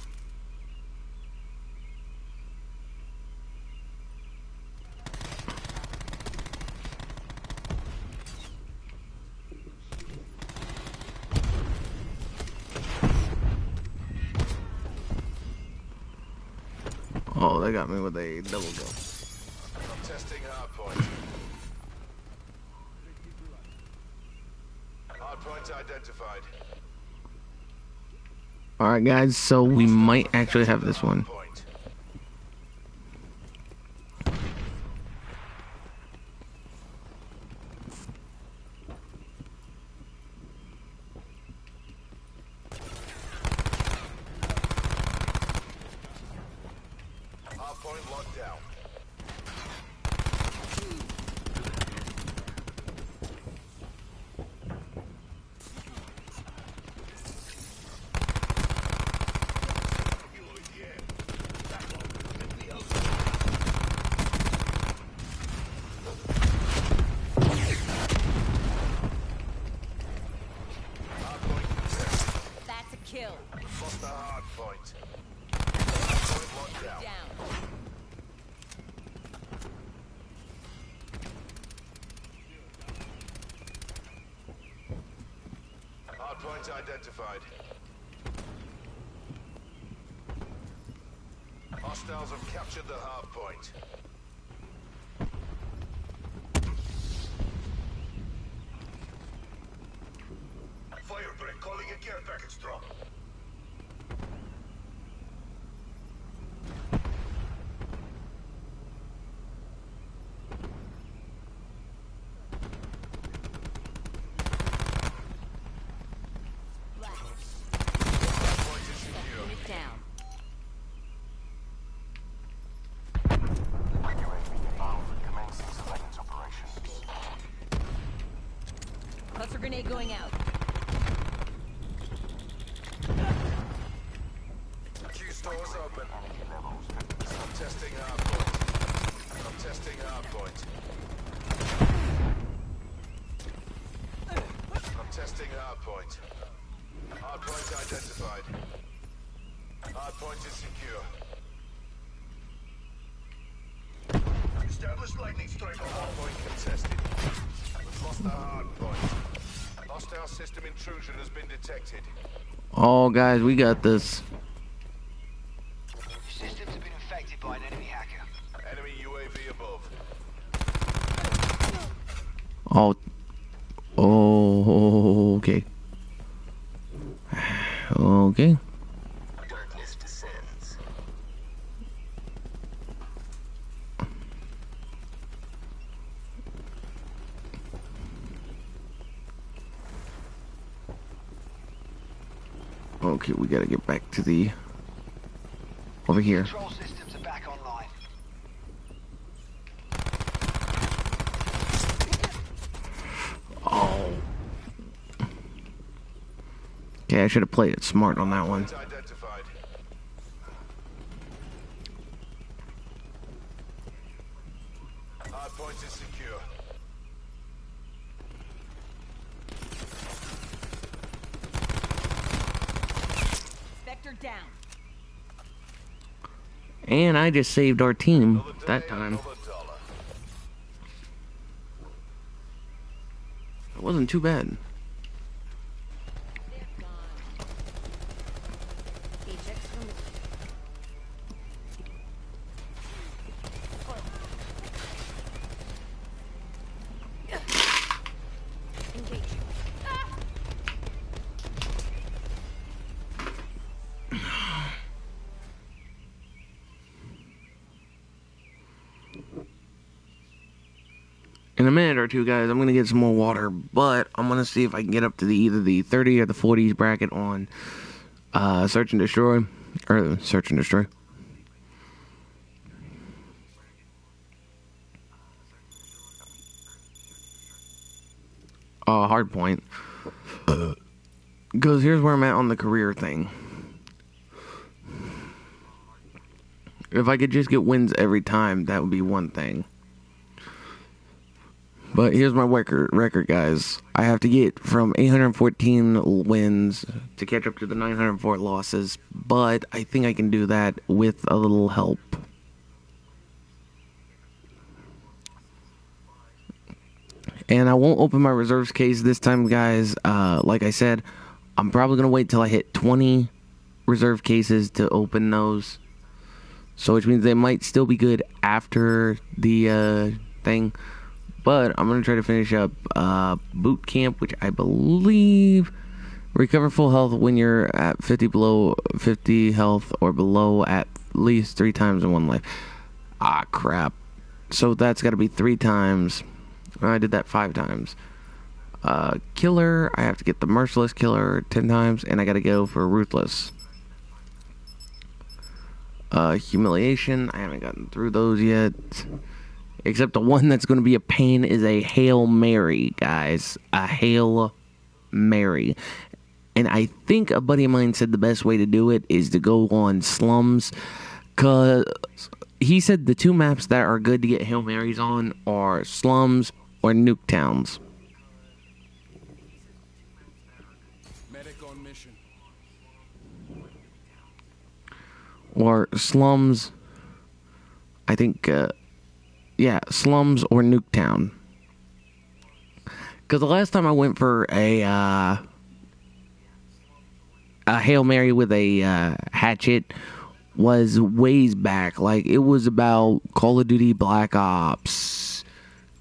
Speaker 1: Oh, they got me with a double go.
Speaker 2: Contesting hardpoint. Hardpoint identified.
Speaker 1: Alright guys, so we might actually have this one.
Speaker 2: Hardpoint. Hardpoint locked down. Hardpoint contested.
Speaker 3: That's a kill.
Speaker 2: Lost the hardpoint. Hardpoint locked down.
Speaker 3: Down.
Speaker 2: Hardpoint identified. Hostiles have captured the hardpoint. Firebreak calling a care package drop. Hardpoint is secure.
Speaker 3: Unit down.
Speaker 5: UAV inbound, commencing surveillance operations.
Speaker 3: Cluster grenade going out.
Speaker 2: Q stores open.
Speaker 5: Energy levels 50%.
Speaker 2: I'm testing hardpoint. I'm testing hardpoint. I'm testing hardpoint. Hardpoint identified. Hardpoint is secure. Established lightning strike. Hardpoint contested. We've lost the hardpoint. Hostile system intrusion has been detected.
Speaker 1: Oh guys, we got this.
Speaker 5: Systems have been infected by an enemy hacker.
Speaker 2: Enemy UAV above.
Speaker 1: Oh. Oh, okay. Okay.
Speaker 5: Darkness descends.
Speaker 1: Okay, we gotta get back to the... over here.
Speaker 6: Control systems are back online.
Speaker 1: Oh. Okay, I should have played it smart on that one.
Speaker 2: Identified. Hardpoint is secure.
Speaker 3: Vector down.
Speaker 1: And I just saved our team that time.
Speaker 2: Another dollar.
Speaker 1: It wasn't too bad. In a minute or two, guys, I'm gonna get some more water, but I'm gonna see if I can get up to either the 30 or the 40s bracket on search and destroy, or search and destroy. Hard point. Because here's where I'm at on the career thing. If I could just get wins every time, that would be one thing. But here's my record, guys. I have to get from 814 wins to catch up to the 904 losses. But I think I can do that with a little help. And I won't open my reserves case this time, guys. Like I said, I'm probably going to wait till I hit 20 reserve cases to open those. So which means they might still be good after the thing. But I'm going to try to finish up boot camp, which I believe recover full health when you're at 50 health or below at least 3 times in one life. Ah, crap. So that's got to be 3 times. I did that 5 times. Killer, I have to get the merciless killer 10 times, and I got to go for ruthless. Humiliation, I haven't gotten through those yet. Except the one that's going to be a pain is a Hail Mary, guys. A Hail Mary. And I think a buddy of mine said the best way to do it is to go on slums. Because he said the 2 maps that are good to get Hail Marys on are slums or nuke towns.
Speaker 4: Medic on mission.
Speaker 1: Or slums. I think... yeah, slums or Nuketown. Because the last time I went for a Hail Mary with a hatchet was ways back. Like, it was about Call of Duty Black Ops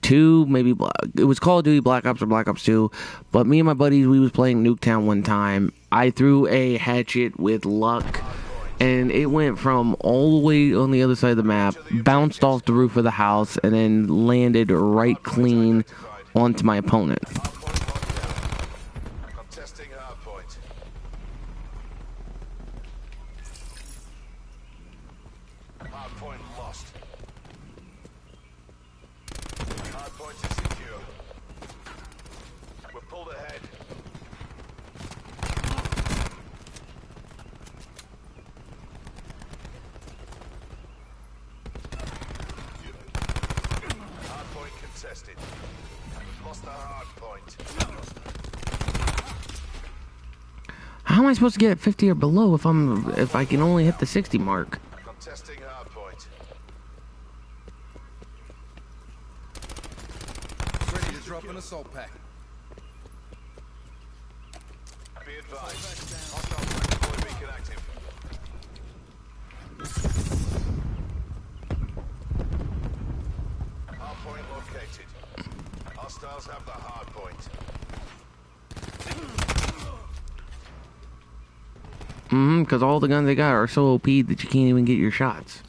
Speaker 1: 2, maybe. It was Call of Duty Black Ops or Black Ops 2. But me and my buddies, we was playing Nuketown one time. I threw a hatchet with luck. And it went from all the way on the other side of the map, bounced off the roof of the house, and then landed right clean onto my opponent.
Speaker 2: Contesting hardpoint. Hardpoint lost. Hardpoint is secure. We're pulled ahead. Hardpoint contested. We've lost the hardpoint.
Speaker 1: How am I supposed to get at 50 or below if I can only hit the 60 mark?
Speaker 2: Contesting hardpoint.
Speaker 4: Ready to drop an assault pack.
Speaker 2: Be advised. Hostile deploy beacon active. Hardpoint located. Hostiles have the hardpoint.
Speaker 1: Because all the guns they got are so OP that you can't even get your shots.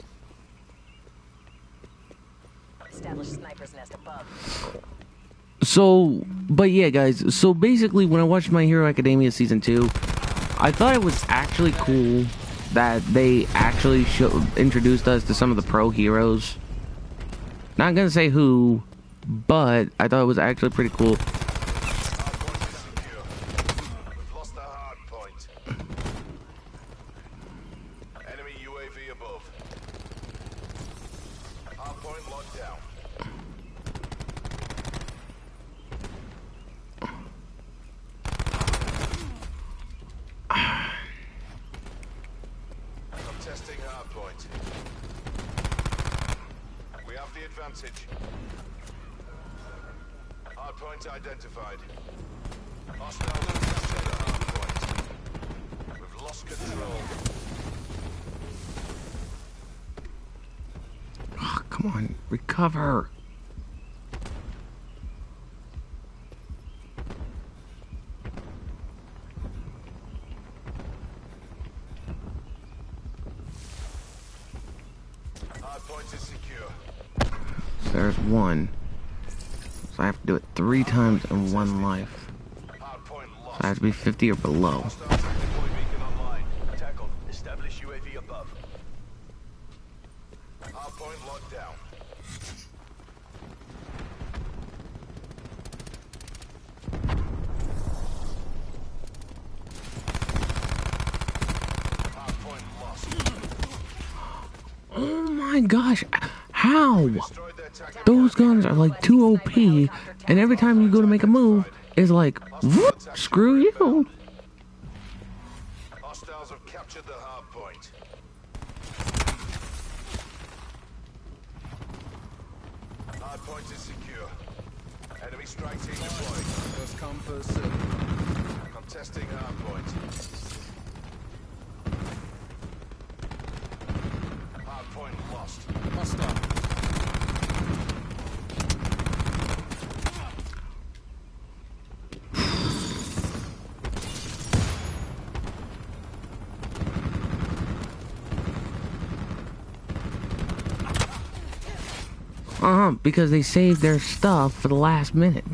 Speaker 3: Establish sniper's nest above.
Speaker 1: So, but yeah, guys. So basically, when I watched My Hero Academia Season 2, I thought it was actually cool that they actually introduced us to some of the pro heroes. Not gonna say who, but I thought it was actually pretty cool.
Speaker 2: Hardpoint is secure. We've lost the hard point. Enemy UAV above. Hardpoint locked down. I'm testing hardpoint. We have the advantage. Hardpoint identified. Hostiles have captured the hardpoint. We've lost control.
Speaker 1: Oh, come on, recover.
Speaker 2: Hardpoint is secure.
Speaker 1: So there's one. So I have to do it 3 times in one life.
Speaker 2: Hardpoint
Speaker 1: So
Speaker 2: lost.
Speaker 1: I have to be 50 or below.
Speaker 2: Hostile deploy beacon online.
Speaker 5: Tackled. Establish UAV above.
Speaker 2: Hardpoint locked down. Hardpoint lost.
Speaker 1: Oh my gosh, how?
Speaker 2: Destroyed their tactical.
Speaker 1: Those guns are like too OP, and every time you go to make a move, it's like, whoop, screw you.
Speaker 2: Hostiles have captured the hardpoint. Hardpoint is secure. Enemy strike team deployed.
Speaker 4: First come, first serve.
Speaker 2: Contesting hardpoint. Hardpoint lost.
Speaker 4: Hostile.
Speaker 1: Because they saved their stuff for the last minute.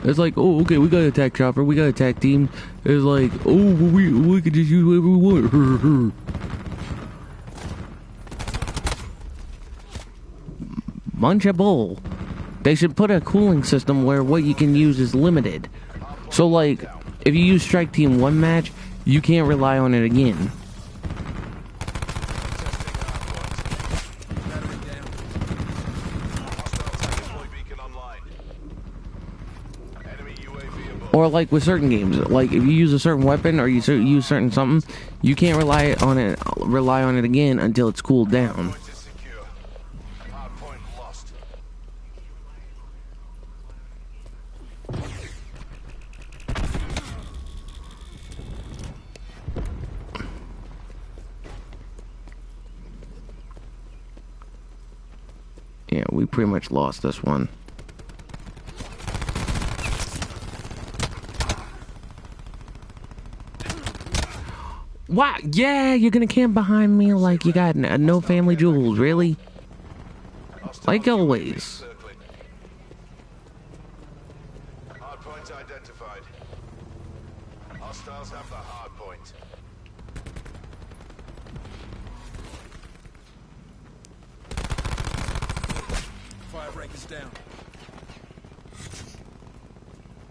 Speaker 1: It's like, oh, okay, we got to attack chopper, we got to attack team. It's like, oh, we could just use whatever we want. Bunch of bull. They should put a cooling system where what you can use is limited. So, like, if you use strike team one match, you can't rely on it again.
Speaker 4: Battery down.
Speaker 2: Hostile attack deploy beacon online. Enemy UAV above.
Speaker 1: Or like with certain games, like if you use a certain weapon or you use certain something, you can't rely on it again until it's cooled down.
Speaker 2: Hardpoint is secure. Hardpoint lost.
Speaker 1: Yeah, we pretty much lost this one. Wow, yeah, you're gonna camp behind me like you got no family jewels, really?
Speaker 2: Hostiles
Speaker 1: Like
Speaker 2: UAV
Speaker 1: always.
Speaker 2: circling. Hardpoint identified. Hostiles have the hardpoint.
Speaker 4: Firebreak is down.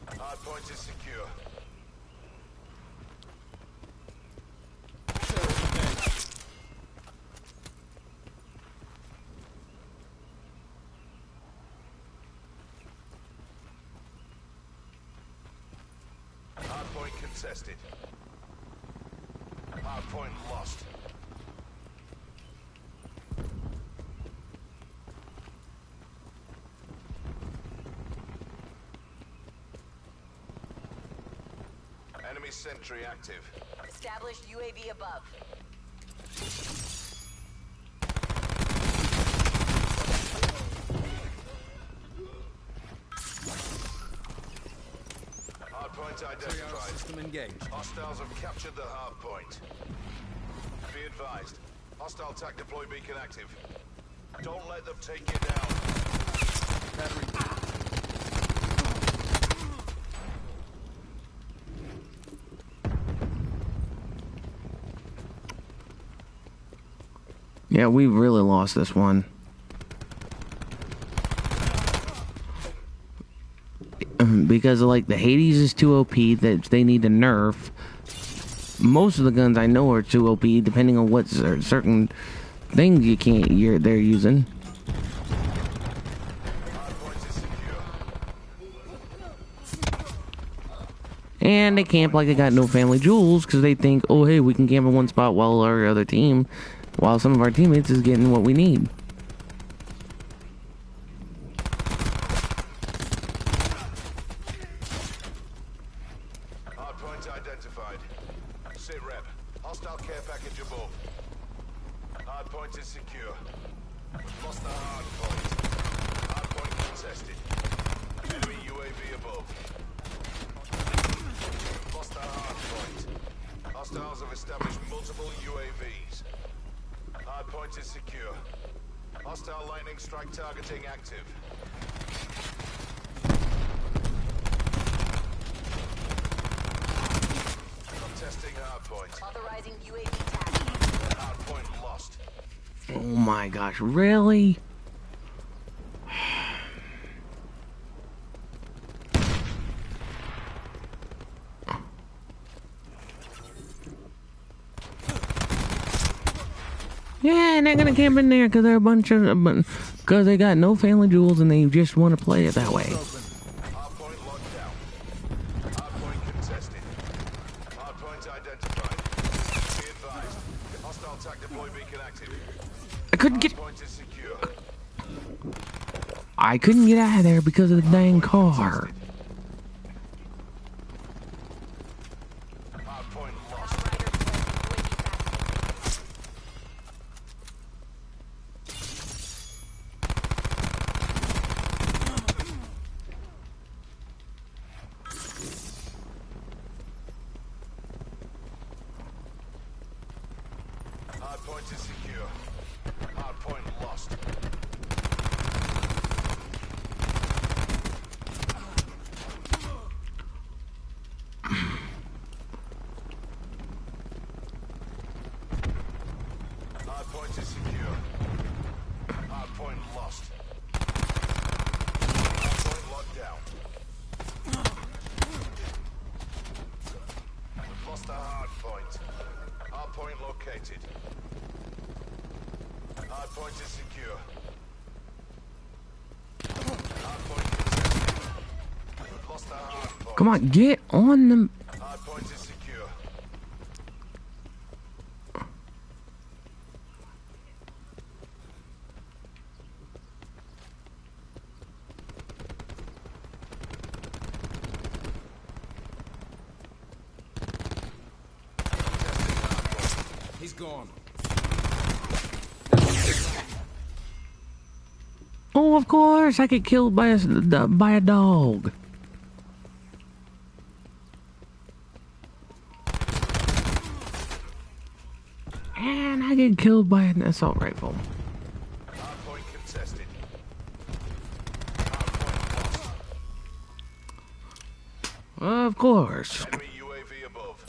Speaker 2: Hardpoint is secure. Hardpoint contested. Hardpoint lost. Enemy sentry active.
Speaker 3: Established UAV above.
Speaker 2: Hardpoint
Speaker 4: Three-hour
Speaker 2: identified.
Speaker 4: system engaged.
Speaker 2: Hostiles have captured the hardpoint. Be advised. Hostile attack deploy beacon active. Don't let them take you down.
Speaker 4: Battery.
Speaker 1: Yeah, we really lost this one. Because like the Hades is too OP that they need to nerf. Most of the guns I know are too OP, depending on what certain things they're using. And they camp like they got no family jewels because they think, oh hey, we can camp in one spot while while some of our teammates is getting what we need.
Speaker 2: Hardpoint identified. Sit rep. Hostile care package above. Hardpoint is secure. Lost the hardpoint. Hardpoint contested. Enemy UAV above. Lost the hardpoint. Hostiles have established multiple UAVs. Hardpoint is secure. Hostile lightning strike targeting active. Contesting hardpoint.
Speaker 3: Authorizing UAV tag.
Speaker 2: Hardpoint lost.
Speaker 1: Oh my gosh, really? Yeah, and they're gonna camp in there because they're a bunch of, because they got no family jewels and they just want to play it that way.
Speaker 2: Hardpoint locked down. Hardpoint contested. Hardpoint identified. Be advised. Hostile attack deploy beacon active.
Speaker 1: I couldn't get out of there because of the dang car.
Speaker 2: Hardpoint lost. Hardpoint is secure. Hardpoint lost. Hardpoint is secure. Hardpoint lost. Hardpoint locked down. We've lost the hardpoint. Hardpoint located. Hardpoint is secure. Hardpoint contested. We've lost the hardpoint.
Speaker 1: Come on, get on them.
Speaker 2: Hardpoint is secure.
Speaker 4: He's gone.
Speaker 1: Oh, of course, I get killed by a dog. And I get killed by an assault rifle.
Speaker 2: Hardpoint contested. Hardpoint lost.
Speaker 1: Of course.
Speaker 2: Enemy UAV above.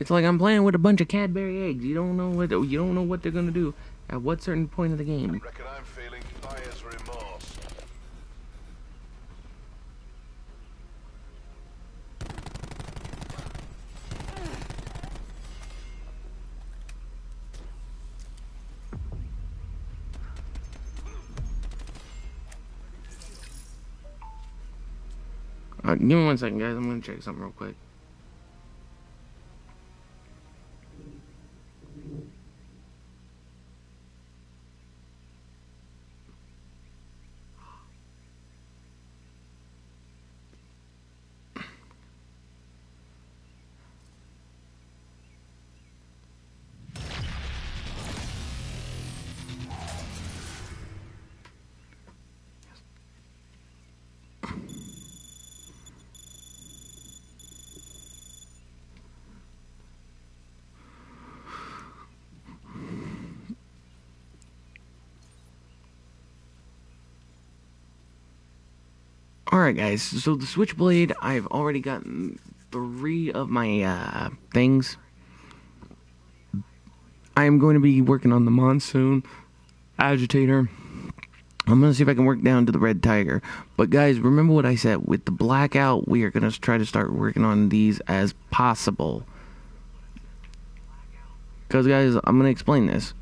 Speaker 1: It's like I'm playing with a bunch of Cadbury eggs. You don't know what they're gonna do at what certain point of the game.
Speaker 2: Reckon I'm feeling buyer's remorse.
Speaker 1: Give me 1 second, guys. I'm gonna check something real quick. Alright guys, so the Switchblade, I've already gotten 3 of my things. I am going to be working on the monsoon agitator. I'm going to see if I can work down to the red tiger. But guys, remember what I said. With the blackout, we are going to try to start working on these as possible. Because guys, I'm going to explain this.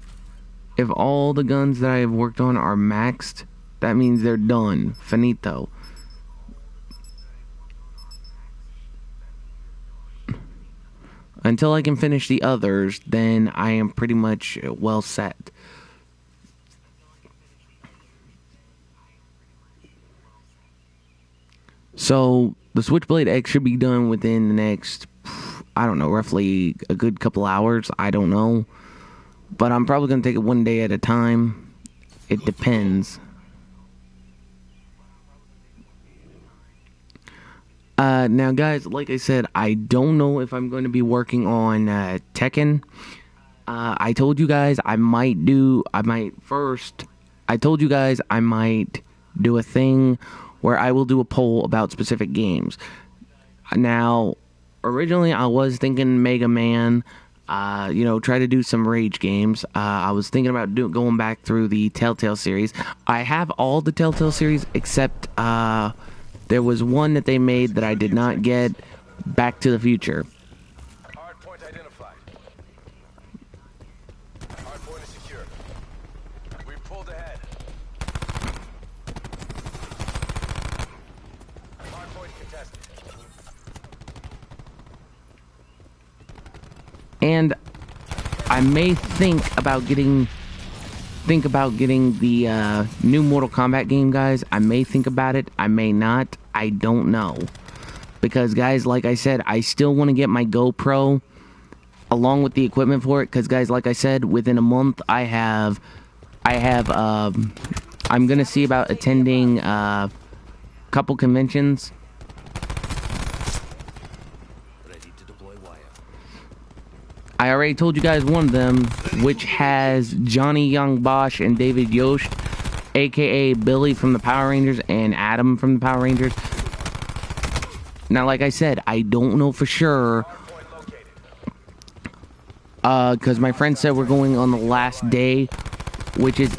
Speaker 1: If all the guns that I have worked on are maxed, that means they're done. Finito. Until I can finish the others, then I am pretty much well set. So, the Switchblade X should be done within the next, I don't know, roughly a good couple hours. I don't know. But I'm probably going to take it one day at a time. It depends. Now, guys, like I said, I don't know if I'm going to be working on Tekken. I told you guys I might do a thing where I will do a poll about specific games. Now, originally I was thinking Mega Man, try to do some Rage games. I was thinking about going back through the Telltale series. I have all the Telltale series except there was one that they made that I did not get, Back to the Future.
Speaker 2: Hardpoint identified. Hardpoint is secure. We've pulled ahead. Hardpoint contested.
Speaker 1: And I may think about getting the new Mortal Kombat game, guys. I may think about it. I may not. I don't know. Because, guys, like I said, I still want to get my GoPro along with the equipment for it. Because, guys, like I said, within a month, I'm going to see about attending a couple conventions. I already told you guys one of them, which has Johnny Young Bosch and David Yost, aka Billy from the Power Rangers and Adam from the Power Rangers. Now, like I said, I don't know for sure, because my friend said we're going on the last day, which is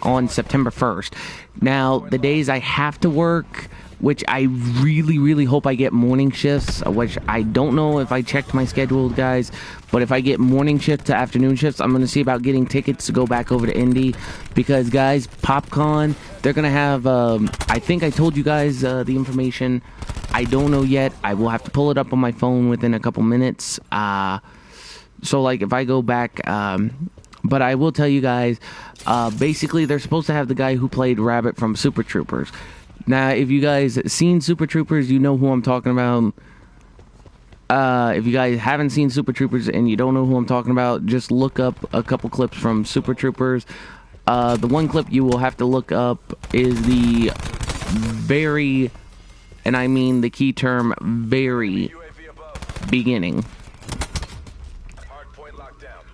Speaker 1: on September 1st. Now, the days I have to work, which I really, really hope I get morning shifts, which I don't know if I checked my schedule, guys, but if I get morning shift to afternoon shifts, I'm going to see about getting tickets to go back over to Indy, because, guys, PopCon, they're going to have, I think I told you guys the information. I don't know yet. I will have to pull it up on my phone within a couple minutes, so, like, if I go back, but I will tell you guys, basically, they're supposed to have the guy who played Rabbit from Super Troopers. Now, if you guys seen Super Troopers, you know who I'm talking about. If you guys haven't seen Super Troopers and you don't know who I'm talking about, just look up a couple clips from Super Troopers. The one clip you will have to look up is the very, and I mean the key term, very beginning.
Speaker 2: Hardpoint locked down.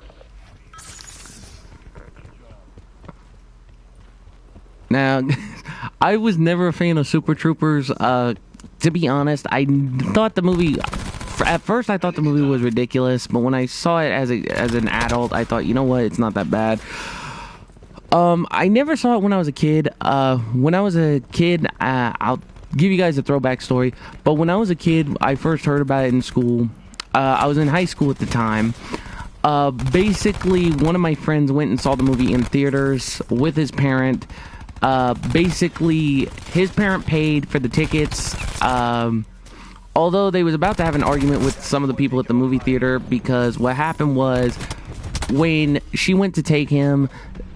Speaker 1: Now, I was never a fan of Super Troopers. To be honest, I thought the movie... At first, I thought the movie was ridiculous, but when I saw it as an adult, I thought, you know what, it's not that bad. I never saw it when I was a kid. When I was a kid, I'll give you guys a throwback story, but when I was a kid, I first heard about it in school. I was in high school at the time. Basically, one of my friends went and saw the movie in theaters with his parent. Basically, his parent paid for the tickets, although they was about to have an argument with some of the people at the movie theater, because what happened was, when she went to take him,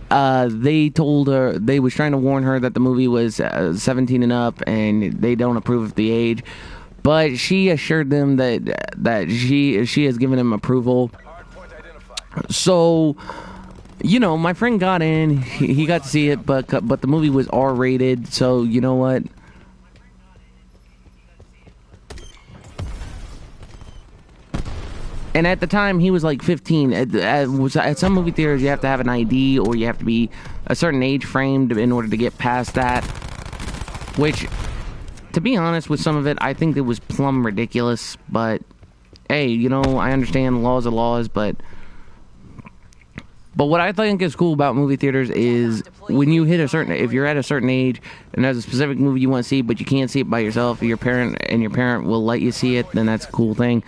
Speaker 1: they told her, they was trying to warn her that the movie was 17 and up, and they don't approve of the age, but she assured them that she has given him approval. So, you know, my friend got in, he got to see it, but the movie was R-rated, so you know what? And at the time, he was like 15. At some movie theaters, you have to have an ID, or you have to be a certain age frame in order to get past that. Which, to be honest, with some of it, I think it was plumb ridiculous. But, hey, you know, I understand laws are laws, but... But what I think is cool about movie theaters is when you hit if you're at a certain age and there's a specific movie you want to see, but you can't see it by yourself, your parent will let you see it, then that's a cool thing.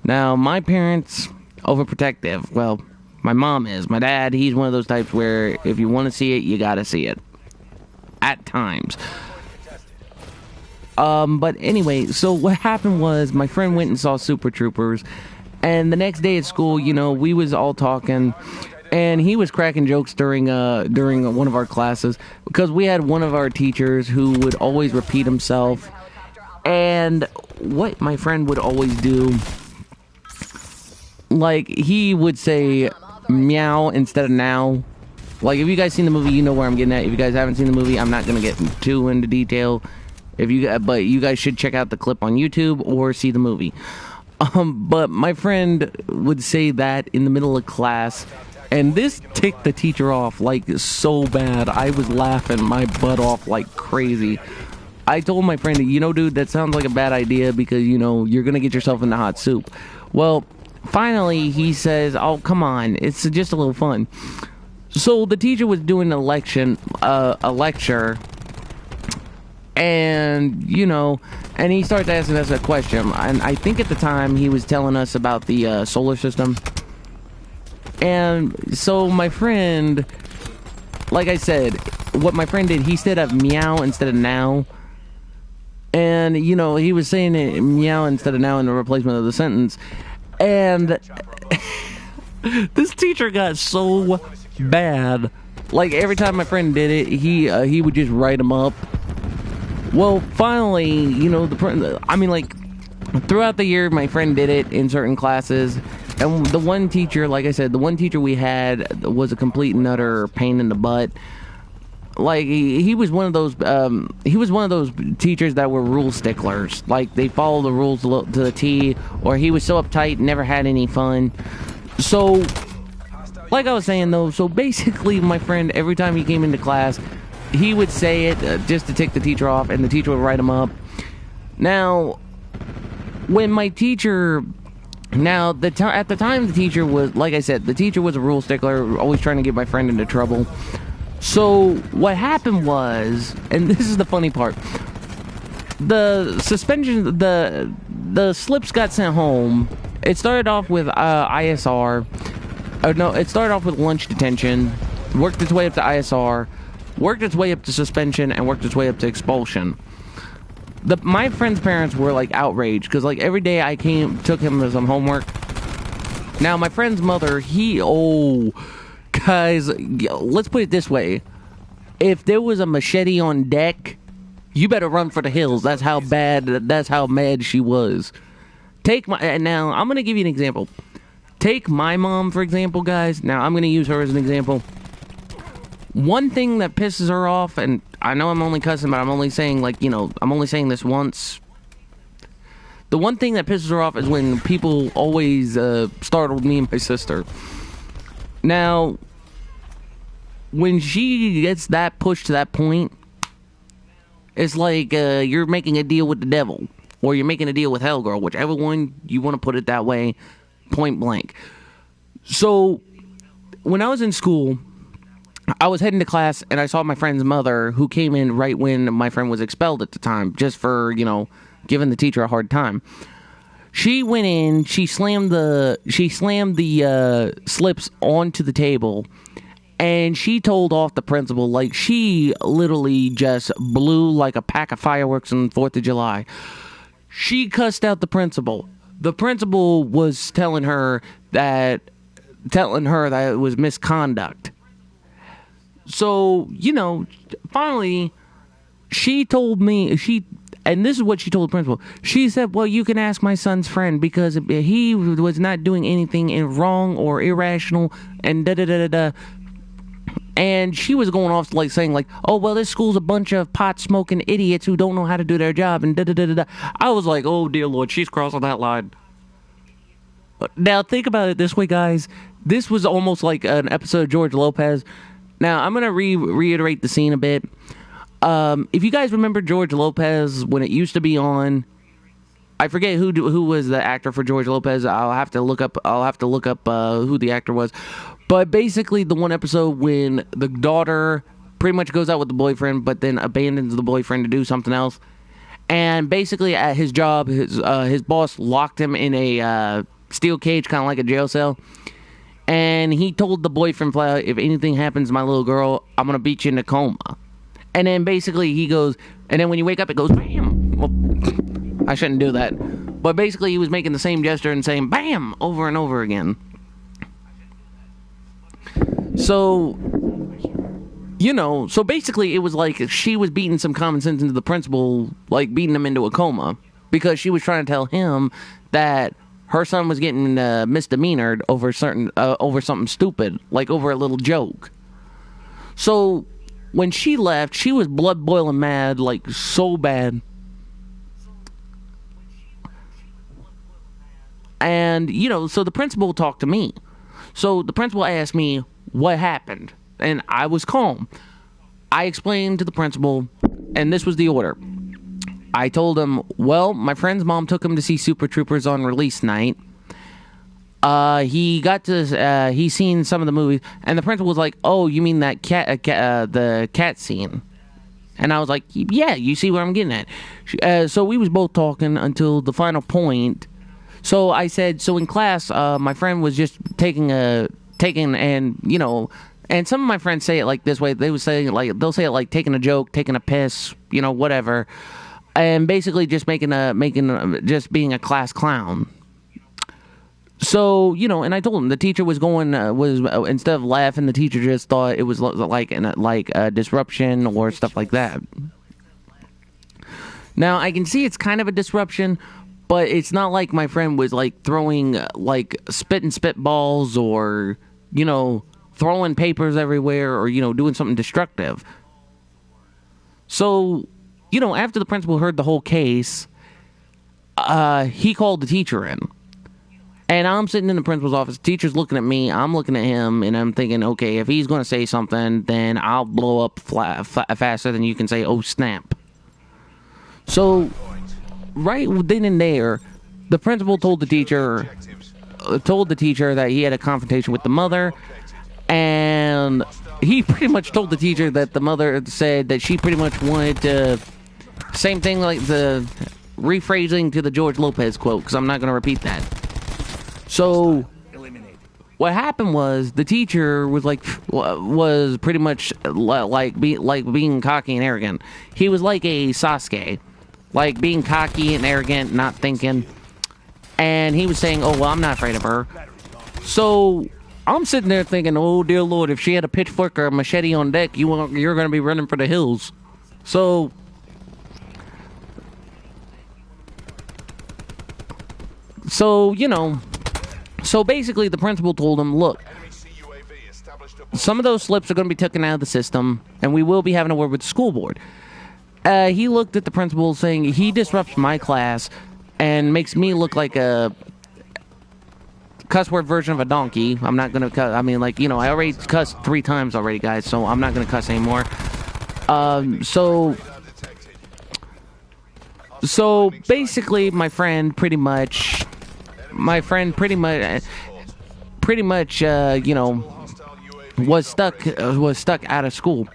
Speaker 1: Now, my parents, overprotective. Well, my mom is. My dad, he's one of those types where if you want to see it, you gotta see it. At times. But anyway, so what happened was my friend went and saw Super Troopers, and the next day at school, we was all talking, and he was cracking jokes during one of our classes, because we had one of our teachers who would always repeat himself, and what my friend would always do, like, he would say meow instead of now. Like, if you guys seen the movie, you know where I'm getting at. If you guys haven't seen the movie, I'm not gonna get too into detail. But you guys should check out the clip on YouTube or see the movie. But my friend would say that in the middle of class, and this ticked the teacher off like so bad. I was laughing my butt off like crazy. I told my friend, dude, that sounds like a bad idea because you're gonna get yourself into hot soup. Well, finally he says, "Oh, come on, it's just a little fun." So the teacher was doing a lecture, and and he starts asking us a question, and I think at the time he was telling us about the solar system. And so my friend, like I said, what my friend did, he said of meow instead of now, and he was saying it, meow instead of now in the replacement of the sentence, and this teacher got so bad. Like, every time my friend did it, he would just write him up. Well, finally, throughout the year, my friend did it in certain classes, and the one teacher, like I said, the one teacher we had was a complete and utter pain in the butt. Like, he was one of those teachers that were rule sticklers. Like, they follow the rules to the T, or he was so uptight, never had any fun. So, like I was saying though, so basically my friend, every time he came into class, he would say it just to tick the teacher off, and the teacher would write him up. Now, when my teacher, at the time the teacher was, like I said, the teacher was a rule stickler, always trying to get my friend into trouble. So what happened was, and this is the funny part, the suspension, the slips got sent home. It started off with ISR. It started off with lunch detention, worked its way up to ISR, worked its way up to suspension, and worked its way up to expulsion. My friend's parents were like outraged because like every day I took him to some homework. Now my friend's mother, guys, let's put it this way: if there was a machete on deck, you better run for the hills. That's how mad she was. Now I'm gonna give you an example. Take my mom, for example, guys. Now, I'm going to use her as an example. One thing that pisses her off, and I know I'm only cussing, but I'm only saying, I'm only saying this once. The one thing that pisses her off is when people always startle me and my sister. Now, when she gets that pushed to that point, it's like you're making a deal with the devil, or you're making a deal with Hell Girl, whichever one you want to put it that way. Point blank. So, when I was in school, I was heading to class, and I saw my friend's mother, who came in right when my friend was expelled at the time, just for, giving the teacher a hard time. She went in, she slammed the slips onto the table, and she told off the principal. Like, she literally just blew like a pack of fireworks on the 4th of July. She cussed out the principal. The principal was telling her that it was misconduct. So, finally, she told me, and this is what she told the principal. She said, well, you can ask my son's friend because he was not doing anything wrong or irrational and da-da-da-da-da. And she was going off saying oh, well, this school's a bunch of pot-smoking idiots who don't know how to do their job and da-da-da-da-da. I was like, oh, dear Lord, she's crossing that line. Now, think about it this way, guys. This was almost like an episode of George Lopez. Now, I'm going to reiterate the scene a bit. If you guys remember George Lopez when it used to be on, I forget who was the actor for George Lopez. I'll have to look up who the actor was. But basically, the one episode when the daughter pretty much goes out with the boyfriend, but then abandons the boyfriend to do something else. And basically, at his job, his boss locked him in a steel cage, kind of like a jail cell. And he told the boyfriend, flat out, if anything happens to my little girl, I'm going to beat you in a coma. And then basically he goes, and then when you wake up, it goes, bam. Well, I shouldn't do that. But basically he was making the same gesture and saying, bam, over and over again. So, you know, so basically it was like she was beating some common sense into the principal, like beating him into a coma. Because she was trying to tell him that her son was getting misdemeanored over something stupid, like over a little joke. So when she left, she was blood boiling mad, like so bad. And you know, so the principal talked to me. So the principal asked me what happened, and I was calm. I explained to the principal, and this was the order. I told him, well, my friend's mom took him to see Super Troopers on release night. He's seen some of the movies, and the principal was like, oh, you mean that the cat scene? And I was like, yeah, you see where I'm getting at. So we was both talking until the final point. So I said, so in class, my friend was just taking and, you know, and some of my friends say it like this way. They'll say it like taking a joke, taking a piss, you know, whatever. And basically just just being a class clown. So, you know, and I told him the teacher was instead of laughing, the teacher just thought it was like a disruption or stuff like that. Now, I can see it's kind of a disruption, but it's not like my friend was like throwing like spitting spitballs or, you know, throwing papers everywhere or, you know, doing something destructive. So, you know, after the principal heard the whole case, he called the teacher in. And I'm sitting in the principal's office. The teacher's looking at me. I'm looking at him, and I'm thinking, okay, if he's going to say something, then I'll blow up faster than you can say, oh, snap. So, right then and there, the principal told the teacher that he had a confrontation with the mother, and he pretty much told the teacher that the mother said that she pretty much wanted to... Same thing like the rephrasing to the George Lopez quote, because I'm not going to repeat that. So, what happened was the teacher was pretty much being cocky and arrogant. He was like a Sasuke, like being cocky and arrogant, not thinking. And he was saying, "Oh well, I'm not afraid of her." So I'm sitting there thinking, "Oh dear Lord, if she had a pitchfork or a machete on deck, you're going to be running for the hills." So. You know, so basically the principal told him, look, some of those slips are going to be taken out of the system, and we will be having a word with the school board. He looked at the principal saying, he disrupts my class and makes me look like a cuss word version of a donkey. I'm not going to cuss. I mean, like, you know, I already cussed 3 times already, guys, so I'm not going to cuss anymore. So basically, my friend pretty much, you know, was stuck out of school.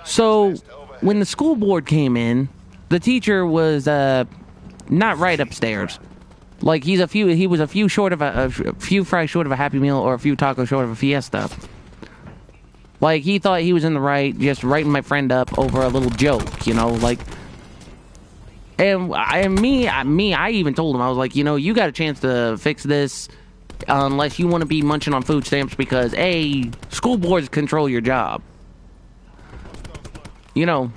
Speaker 1: So when the school board came in, the teacher was not right upstairs. Like he was a few fries short of a Happy Meal or a few tacos short of a Fiesta. Like he thought he was in the right, just writing my friend up over a little joke, you know, like. And I even told him, I was like, you know, you got a chance to fix this unless you want to be munching on food stamps because, A, school boards control your job. You know.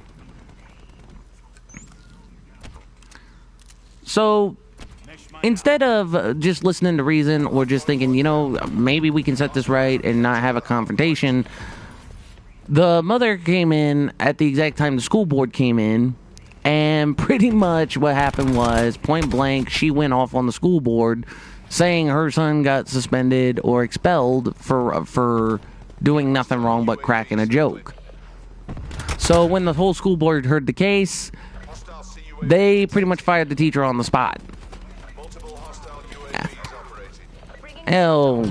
Speaker 1: So, instead of just listening to reason or just thinking, you know, maybe we can set this right and not have a confrontation, the mother came in at the exact time the school board came in. And pretty much what happened was, point blank, she went off on the school board saying her son got suspended or expelled for doing nothing wrong but cracking a joke. So when the whole school board heard the case, they pretty much fired the teacher on the spot. Hell,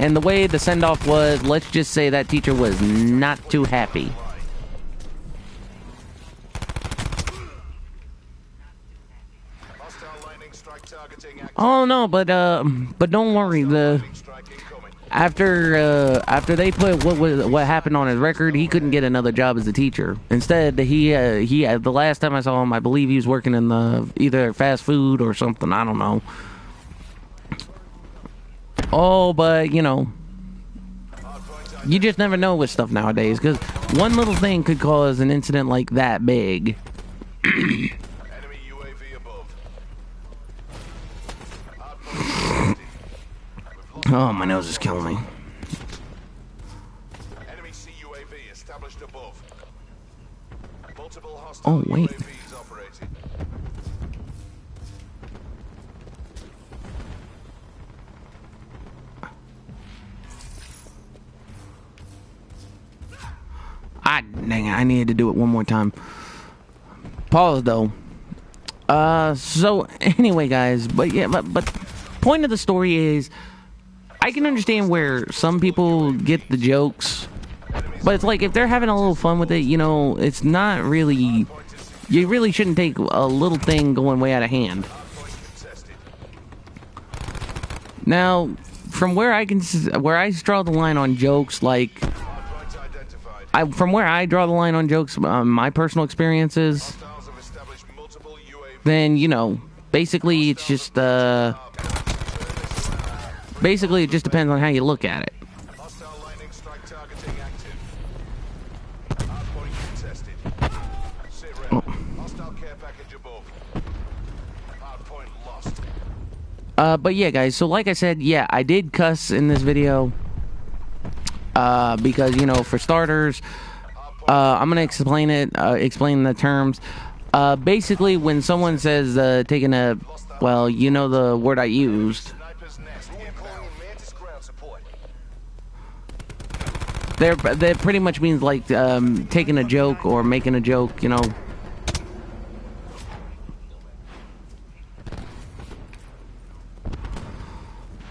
Speaker 1: And the way the send-off was, let's just say that teacher was not too happy.
Speaker 2: Hostile lightning strike targeting active.
Speaker 1: Oh no, but don't worry.
Speaker 2: Strike incoming.
Speaker 1: After they put what happened on his record, he couldn't get another job as a teacher. Instead, he the last time I saw him, I believe he was working in the either fast food or something. I don't know. Oh, but you know, you just never know with stuff nowadays, because one little thing could cause an incident like that big.
Speaker 2: Enemy UAV above. Hardpoint detected.
Speaker 1: Oh, my nose is killing me.
Speaker 2: Enemy CUAV established above. Multiple hostile
Speaker 1: Oh, wait.
Speaker 2: UAVs operating.
Speaker 1: Dang it, I needed to do it one more time. Pause though. So anyway, guys, but point of the story is, I can understand where some people get the jokes, but it's like if they're having a little fun with it, you know, it's not really. You really shouldn't take a little thing going way out of hand. Now, from where I draw the line on jokes, like. From where I draw the line on jokes, my personal experiences, then, you know, basically it's just, basically it just depends on how you look at it.
Speaker 2: Hostile lightning strike targeting active. Hardpoint contested. Sit rep. Hostile care package above. Hardpoint lost.
Speaker 1: But yeah, guys, so like I said, yeah, I did cuss in this video. Because, you know, for starters, I'm gonna explain the terms. Basically, when someone says taking a, well, you know the word I used.
Speaker 2: Sniper's nest inbound. Mantis ground support.
Speaker 1: That pretty much means like taking a joke or making a joke, you know.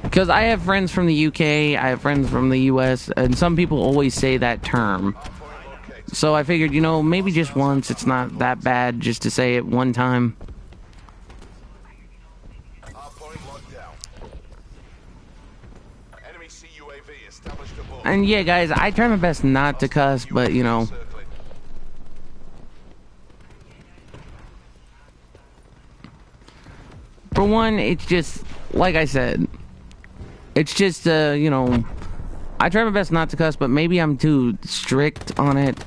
Speaker 1: Because I have friends from the UK, I have friends from the US, and some people always say that term. So I figured, you know, maybe just once, it's not that bad just to say it one time.
Speaker 2: Hardpoint locked down. Enemy CUAV established above.
Speaker 1: And yeah, guys, I try my best not to cuss, but, you know.
Speaker 2: Circling.
Speaker 1: For one, it's just, like I said, it's just, you know, I try my best not to cuss, but maybe I'm too strict on it.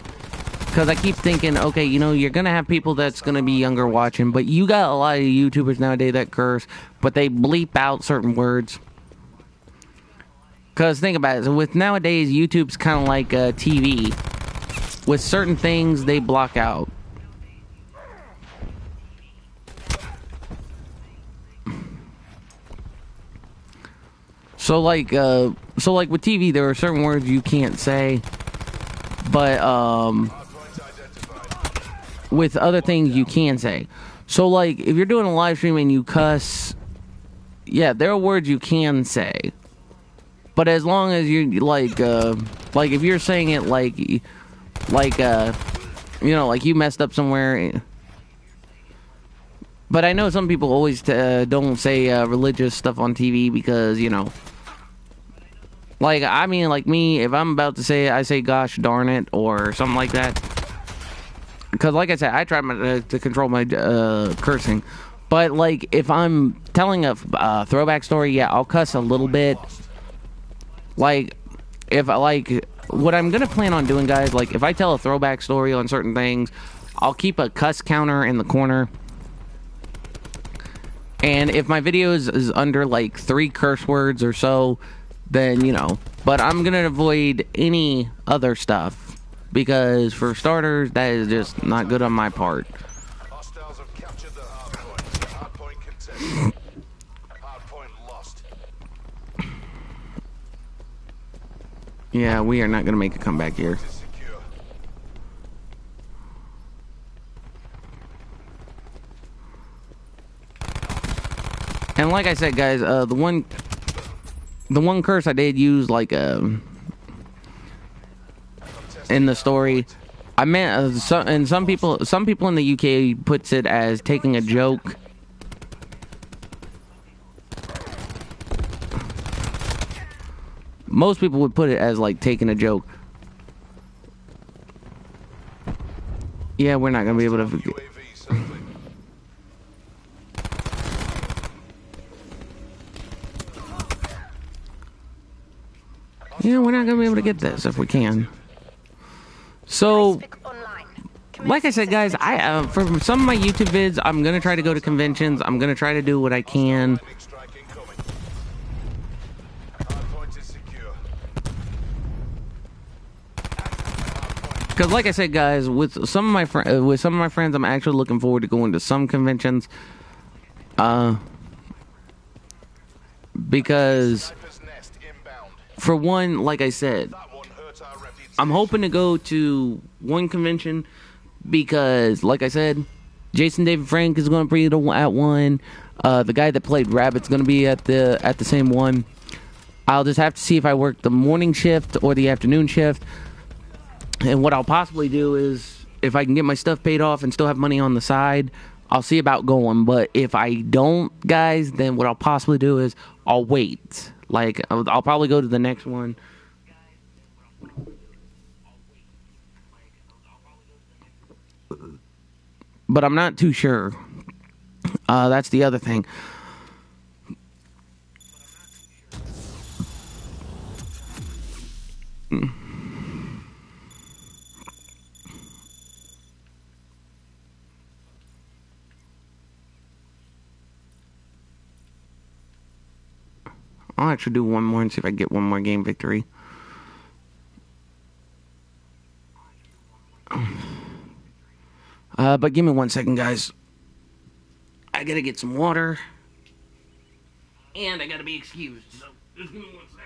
Speaker 1: Because I keep thinking, okay, you know, you're going to have people that's going to be younger watching, but you got a lot of YouTubers nowadays that curse, but they bleep out certain words. Because think about it, with nowadays, YouTube's kind of like TV. With certain things, they block out. So like with TV, there are certain words you can't say, but with other things you can say. So like if you're doing a live stream and you cuss, yeah, there are words you can say, but as long as you like if you're saying it like you know, like you messed up somewhere. But I know some people always don't say religious stuff on TV because, you know. Like, I mean, like me, if I'm about to say it, I say gosh darn it or something like that. Because, like I said, I try to control my cursing. But, like, if I'm telling a throwback story, yeah, I'll cuss a little bit. Like, if I, like, what I'm going to plan on doing, guys, like, if I tell a throwback story on certain things, I'll keep a cuss counter in the corner. And if my video is under, like, 3 curse words or so, then, you know. But I'm going to avoid any other stuff. Because, for starters, that is just not good on my part.
Speaker 2: Hostiles have captured the hardpoint. Hardpoint contested. Hardpoint lost.
Speaker 1: Yeah, we are not going to make a comeback here.
Speaker 2: Secure.
Speaker 1: And like I said, guys, the the one curse I did use, like, in the story, I meant, and some people in the UK puts it as taking a joke. Most people would put it as, like, taking a joke. Yeah, we're not gonna be able to.
Speaker 2: UAV circling.
Speaker 1: Yeah, we're not gonna be able to get this if we can. So, like I said, guys, I for some of my YouTube vids, I'm gonna try to go to conventions. I'm gonna try to do what I can.
Speaker 2: Lightning strike incoming. Hardpoint is secure.
Speaker 1: Because, like I said, guys, with some of my friends, I'm actually looking forward to going to some conventions. Because,
Speaker 2: Sniper's nest inbound.
Speaker 1: for one, like I said,
Speaker 2: That one hurt our reputation.
Speaker 1: I'm hoping to go to one convention because, like I said, Jason David Frank is going to be at one. The guy that played Rabbit's going to be at the same one. I'll just have to see if I work the morning shift or the afternoon shift. And what I'll possibly do is, if I can get my stuff paid off and still have money on the side, I'll see about going. But if I don't, guys, then what I'll possibly do is I'll wait. Like, I'll probably go to the next one. But I'm not too sure. That's the other thing. I'll actually do one more and see if I can get one more game victory. But give me 1 second, guys. I gotta get some water. And I gotta be excused. So, just give me 1 second.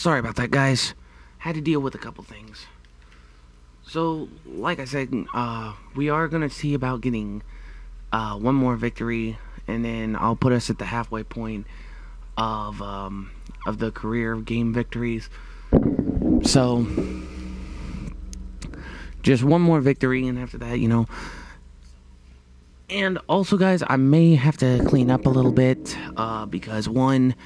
Speaker 1: Sorry about that, guys. Had to deal with a couple things. So, like I said, we are gonna see about getting one more victory, and then I'll put us at the halfway point of the career game victories. So, just one more victory, and after that, you know. And also, guys, I may have to clean up a little bit because one.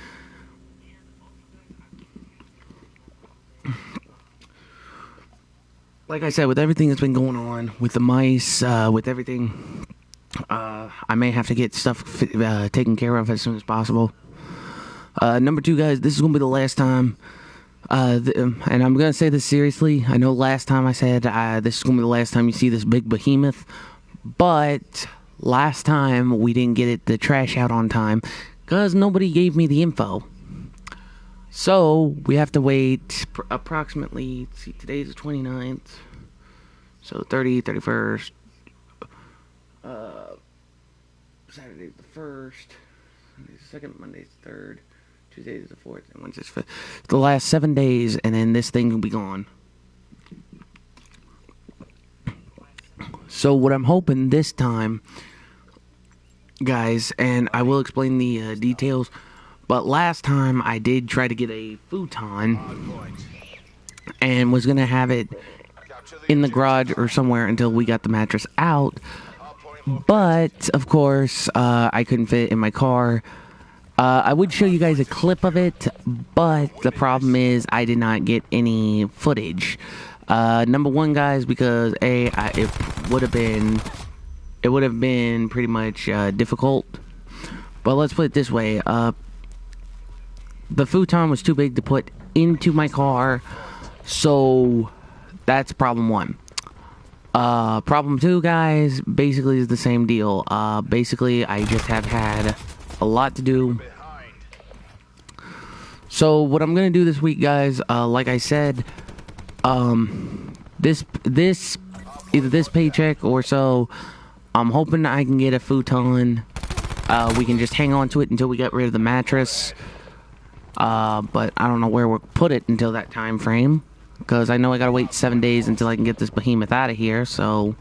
Speaker 1: Like I said, with everything that's been going on, with the mice, with everything, I may have to get stuff taken care of as soon as possible. Number two, guys, this is going to be the last time, and I'm going to say this seriously. I know last time I said this is going to be the last time you see this big behemoth, but last time we didn't get the trash out on time because nobody gave me the info. So, we have to wait approximately, let's see, today's the 29th, so 30, 31st, Saturday's the 1st, Sunday's the 2nd, Monday's the 3rd, Tuesday's the 4th, and Wednesday's the 5th. The last 7 days, and then this thing will be gone. So, what I'm hoping this time, guys, and I will explain the details. But last time I did try to get a futon and was going to have it in the garage or somewhere until we got the mattress out. But, of course, I couldn't fit it in my car. I would show you guys a clip of it, but the problem is I did not get any footage. Number one, guys, because it would have been pretty much difficult. But let's put it this way. The futon was too big to put into my car, so that's problem one. Problem two, guys, basically is the same deal. Basically, I just have had a lot to do. So what I'm gonna do this week, guys, like I said, this either this paycheck or so, I'm hoping I can get a futon. We can just hang on to it until we get rid of the mattress. But I don't know where we'll put it until that time frame, because I know I gotta wait 7 days until I can get this behemoth out of here, so,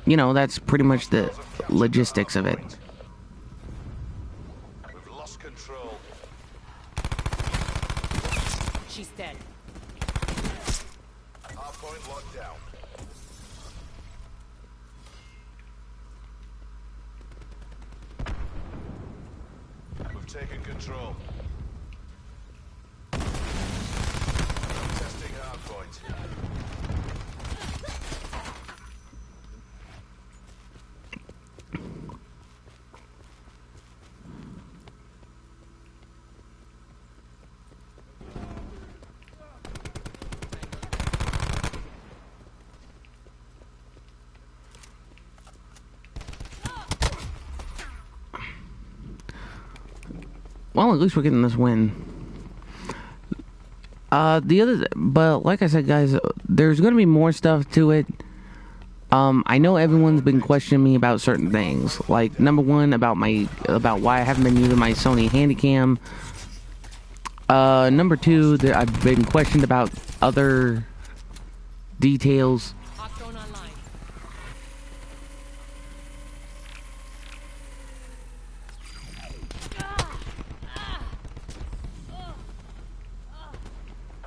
Speaker 1: you know, that's pretty much the logistics of it.
Speaker 2: We've lost control.
Speaker 3: She's dead.
Speaker 2: Hardpoint locked down. We've taken control. Testing hardpoint.
Speaker 1: Well, at least we're getting this win. But like I said, guys, there's gonna be more stuff to it. I know everyone's been questioning me about certain things. Like, number one, about why I haven't been using my Sony Handycam. Number two, I've been questioned about other details.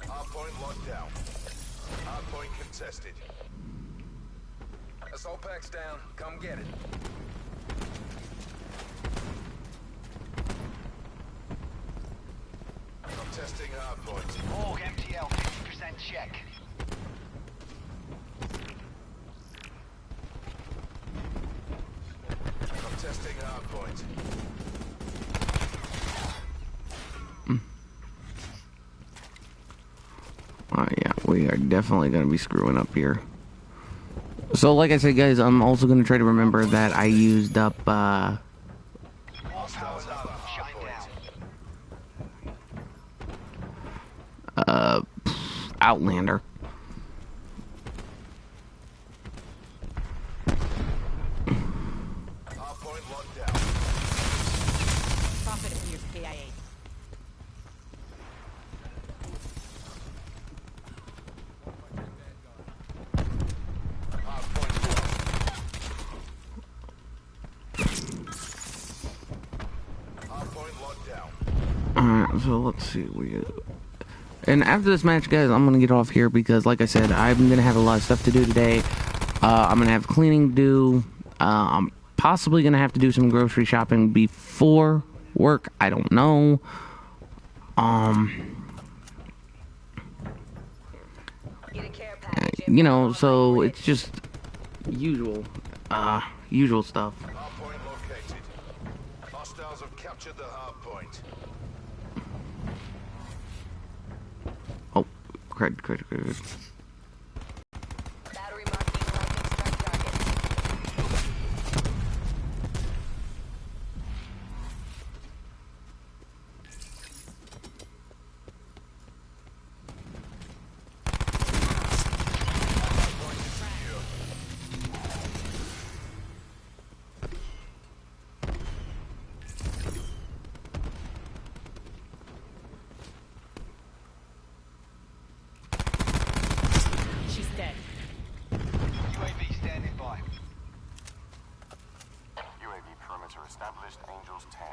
Speaker 2: Hardpoint locked down. Hardpoint contested.
Speaker 4: Assault pack's down. Come get it.
Speaker 2: I'm testing hardpoint.
Speaker 5: Org MTL 50% check.
Speaker 2: I'm testing hardpoint.
Speaker 1: Oh yeah, we are definitely going to be screwing up here. So like I said, guys, I'm also going to try to remember that I used up,
Speaker 2: Hostiles out of
Speaker 5: Shine
Speaker 2: hardpoint.
Speaker 5: down.
Speaker 1: Outlander.
Speaker 2: Hardpoint locked down.
Speaker 3: Profit from your KIA.
Speaker 1: Alright, so let's see. And after this match, guys, I'm gonna get off here because, like I said, I'm gonna have a lot of stuff to do today. I'm gonna have cleaning to do. I'm possibly gonna have to do some grocery shopping before work. I don't know. You know, so it's just usual stuff.
Speaker 2: Hardpoint located. Hostiles have captured the hardpoint.
Speaker 1: Oh, credit.
Speaker 3: Battery marking lightning strike target.
Speaker 6: She's dead.
Speaker 4: UAV standing by.
Speaker 5: UAV perimeter established. Angels 10.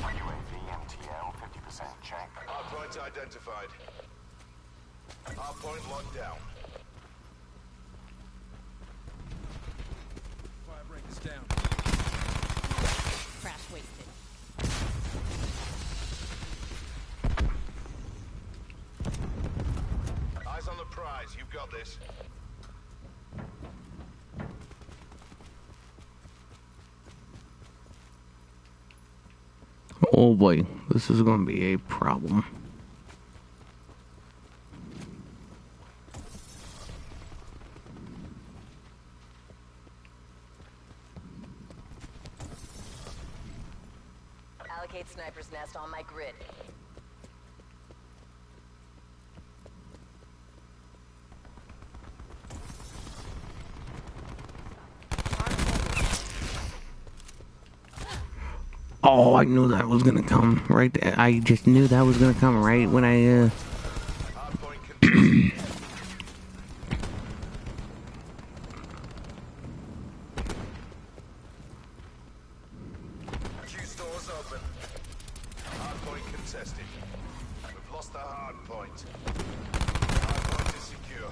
Speaker 5: UAV MTL 50% check.
Speaker 2: Hardpoint identified. Hardpoint locked down.
Speaker 4: Firebreak is down.
Speaker 6: Crash wasted.
Speaker 2: Eyes on the prize. You've got this.
Speaker 1: Oh boy, this is gonna be a problem.
Speaker 3: Allocate sniper's nest on my grid.
Speaker 1: Oh, I knew that was gonna come right there. I just knew that was gonna come right when I
Speaker 2: Hardpoint contested. Q stores open. Hardpoint contested. We've lost the hardpoint. Hardpoint is secure.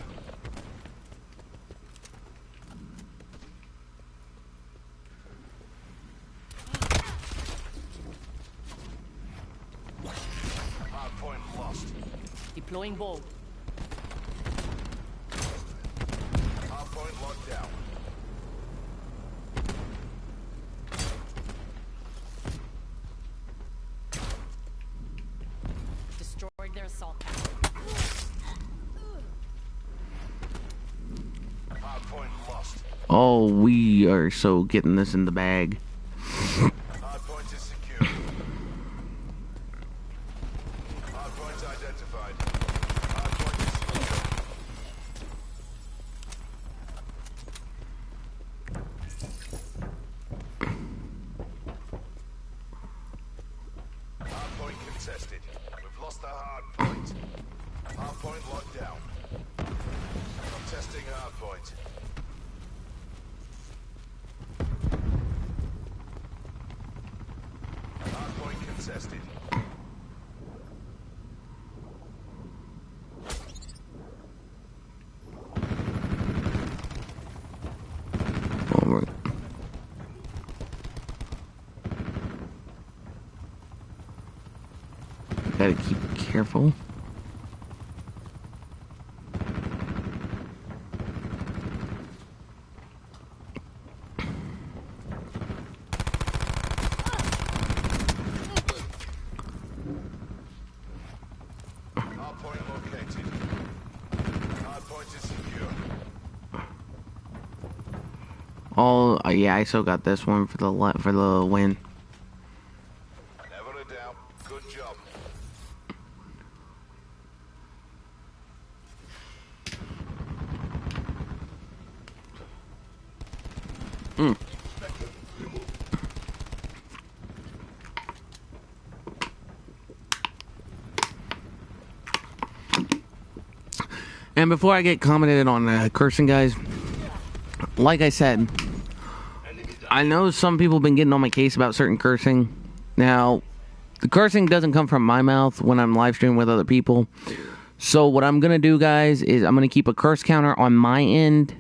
Speaker 2: Hardpoint lost.
Speaker 6: Deploying bolt.
Speaker 2: Hardpoint locked down.
Speaker 6: Destroyed their assault pack.
Speaker 2: Hardpoint lost.
Speaker 1: oh, we are so getting this in the bag.
Speaker 2: Hardpoint is secure. Hardpoint identified. Hardpoint is secure. Hardpoint contested. We've lost the hardpoint. Hardpoint locked down. Contesting hardpoint. Hardpoint contested.
Speaker 1: All right. Gotta keep careful.
Speaker 2: Hardpoint located. Hardpoint is secure.
Speaker 1: Oh, yeah, I still got this one for the win.
Speaker 2: Never a doubt. Good job.
Speaker 1: And before I get commented on cursing, guys, like I said, I know some people have been getting on my case about certain cursing. Now, the cursing doesn't come from my mouth when I'm live streaming with other people. So what I'm going to do, guys, is I'm going to keep a curse counter on my end.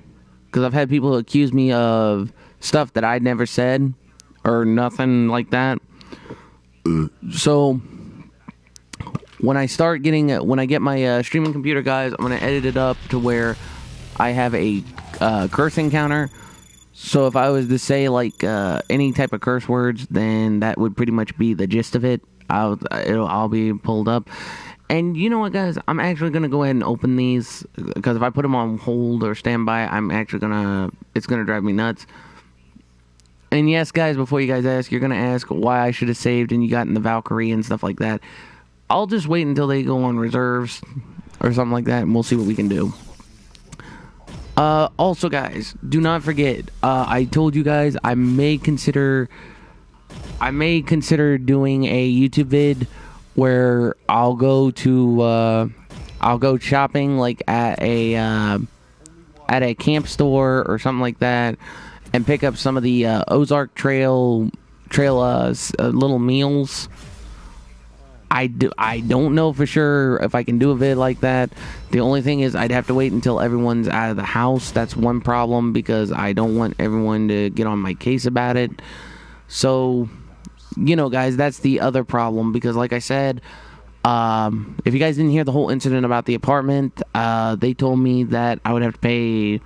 Speaker 1: Because I've had people accuse me of stuff that I'd never said. Or nothing like that. So when I get my streaming computer, guys, I'm going to edit it up to where I have a cursing counter. So if I was to say like any type of curse words, then that would pretty much be the gist of it. I'll be pulled up. And you know what, guys? I'm actually gonna go ahead and open these because if I put them on hold or standby, it's gonna drive me nuts. And yes, guys, before you guys ask, you're gonna ask why I should have saved and you got in the Valkyrie and stuff like that. I'll just wait until they go on reserves or something like that, and we'll see what we can do. Also, guys, do not forget, I told you guys I may consider doing a YouTube vid where I'll go shopping like at a camp store or something like that, and pick up some of the Ozark Trail little meals. I don't know for sure if I can do a vid like that. The only thing is I'd have to wait until everyone's out of the house. That's one problem because I don't want everyone to get on my case about it. So, you know, guys, that's the other problem because like I said, if you guys didn't hear the whole incident about the apartment, they told me that I would have to pay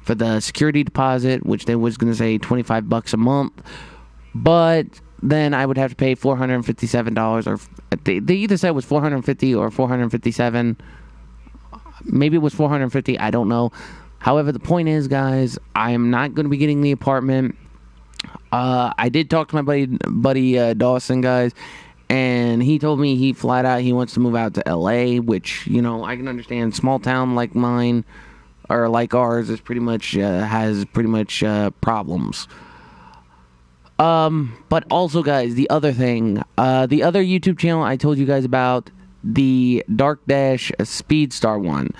Speaker 1: for the security deposit, which they was going to say $25 a month. But then I would have to pay $457, or they either said it was $450 or $457. Maybe it was $450. I don't know. However, the point is, guys, I am not going to be getting the apartment. I did talk to my buddy Dawson, guys, and he told me he flat out he wants to move out to LA, which, you know, I can understand. Small town like mine or like ours is pretty much has problems. But also, guys, the other thing, the other YouTube channel I told you guys about, the Dark Dash Speedstar one.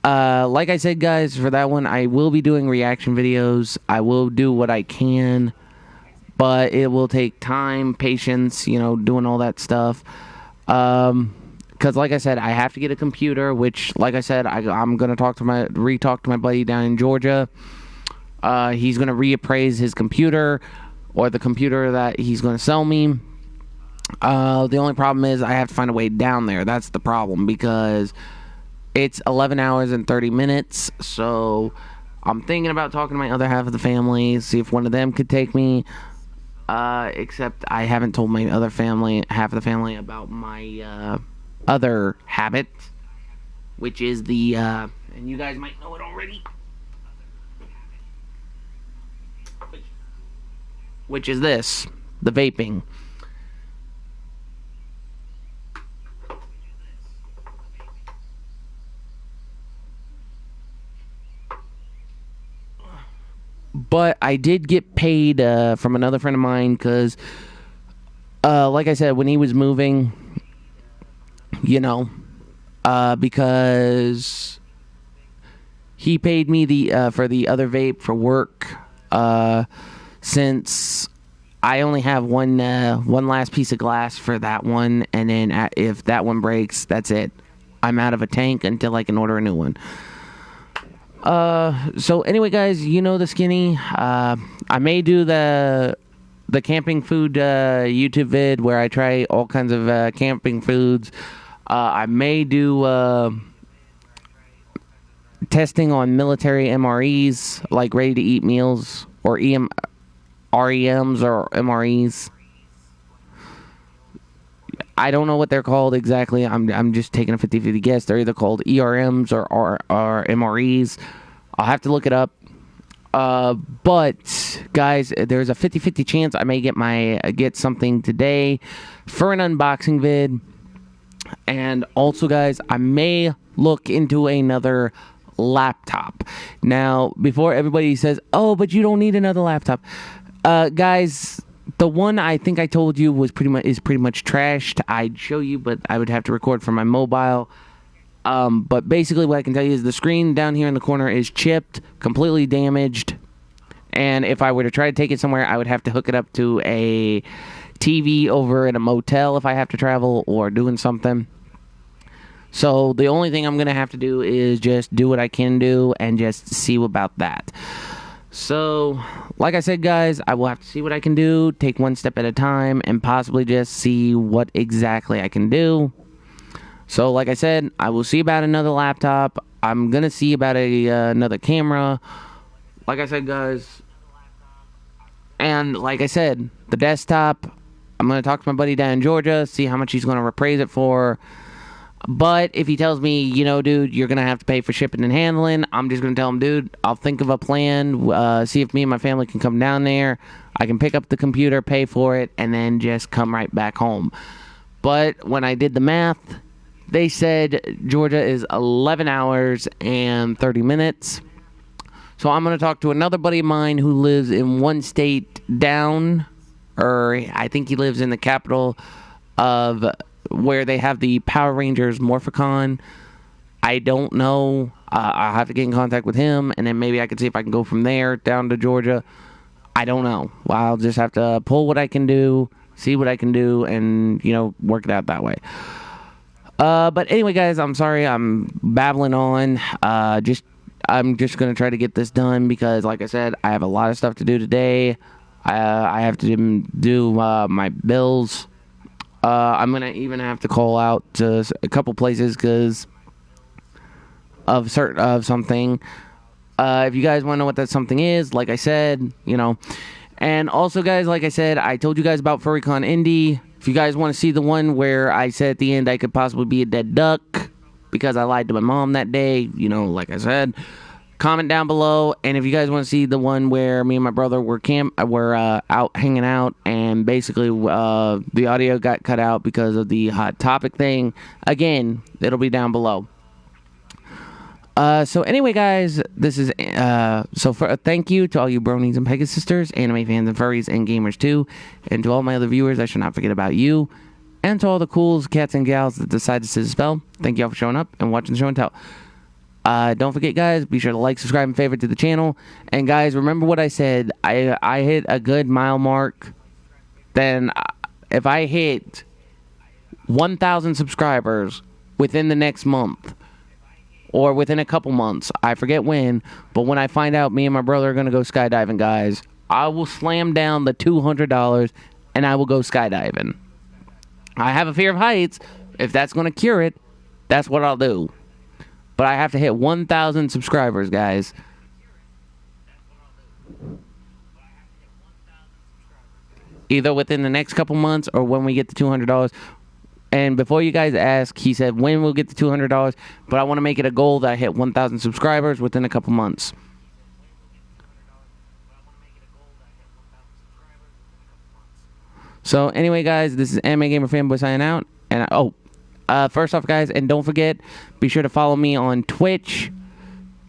Speaker 1: Like I said, guys, for that one, I will be doing reaction videos. I will do what I can, but it will take time, patience, you know, doing all that stuff. Because, like I said, I have to get a computer, which, like I said, I'm gonna talk to my buddy down in Georgia. He's gonna reappraise his computer, or the computer that he's going to sell me. The only problem is I have to find a way down there. That's the problem, because it's 11 hours and 30 minutes. So I'm thinking about talking to my other half of the family, see if one of them could take me. Except I haven't told my other half of the family about my other habit, which is the, and you guys might know it already, which is this, the vaping. But I did get paid from another friend of mine because, like I said, when he was moving, you know, because he paid me for the other vape for work, since I only have one last piece of glass for that one, and then if that one breaks, that's it. I'm out of a tank until I can order a new one. So anyway, guys, you know the skinny. I may do the camping food YouTube vid where I try all kinds of camping foods. I may do testing on military MREs, like ready-to-eat meals, or REMs or MREs. I don't know what they're called exactly. I'm just taking a 50-50 guess. They're either called ERMs or MREs. I'll have to look it up. But guys, there's a 50-50 chance I may get something today for an unboxing vid. And also, guys, I may look into another laptop. Now, before everybody says, "Oh, but you don't need another laptop," guys, the one I think I told you is pretty much trashed. I'd show you, but I would have to record from my mobile. But basically what I can tell you is the screen down here in the corner is chipped, completely damaged. And if I were to try to take it somewhere, I would have to hook it up to a TV over at a motel if I have to travel or doing something. So the only thing I'm going to have to do is just do what I can do and just see about that. So, like I said, guys, I will have to see what I can do, take one step at a time, and possibly just see what exactly I can do. So, like I said, I will see about another laptop. I'm going to see about another camera. Like I said, guys, and like I said, the desktop, I'm going to talk to my buddy down in Georgia, see how much he's going to appraise it for. But if he tells me, you know, dude, you're going to have to pay for shipping and handling, I'm just going to tell him, dude, I'll think of a plan, see if me and my family can come down there. I can pick up the computer, pay for it, and then just come right back home. But when I did the math, they said Georgia is 11 hours and 30 minutes. So I'm going to talk to another buddy of mine who lives in one state down, or I think he lives in the capital of where they have the Power Rangers Morphicon. I don't know. I'll have to get in contact with him, and then maybe I can see if I can go from there down to Georgia. I don't know. Well, I'll just have to pull what I can do, see what I can do, and, you know, work it out that way. But anyway, guys, I'm sorry I'm babbling on. I'm just going to try to get this done because, like I said, I have a lot of stuff to do today. I have to do my bills. I'm going to even have to call out to a couple places because of something. If you guys want to know what that something is, like I said, you know. And also, guys, like I said, I told you guys about FurryCon Indy. If you guys want to see the one where I said at the end I could possibly be a dead duck because I lied to my mom that day, you know, like I said, comment down below. And if you guys want to see the one where me and my brother were out hanging out and basically the audio got cut out because of the hot topic thing, again, it'll be down below. So anyway, guys, this is thank you to all you bronies and Pegasisters, anime fans and furries and gamers too, and to all my other viewers. I should not forget about you, and to all the cools, cats and gals that decided to sit a spell. Thank you all for showing up and watching the show and tell. Don't forget, guys, be sure to like, subscribe, and favorite to the channel. And guys, remember what I said. I hit a good mile mark. Then if I hit 1,000 subscribers within the next month, or within a couple months, I forget when, but when I find out me and my brother are going to go skydiving, guys, I will slam down the $200 and I will go skydiving. I have a fear of heights. If that's going to cure it, that's what I'll do. But I have to hit 1,000 subscribers, guys. Either within the next couple months or when we get the $200. And before you guys ask, he said when we'll get the $200, but I want to make it a goal that I hit 1,000 subscribers within a couple months. So anyway, guys, this is Anime Gamer Fanboy signing out. And first off, guys, and don't forget, be sure to follow me on Twitch.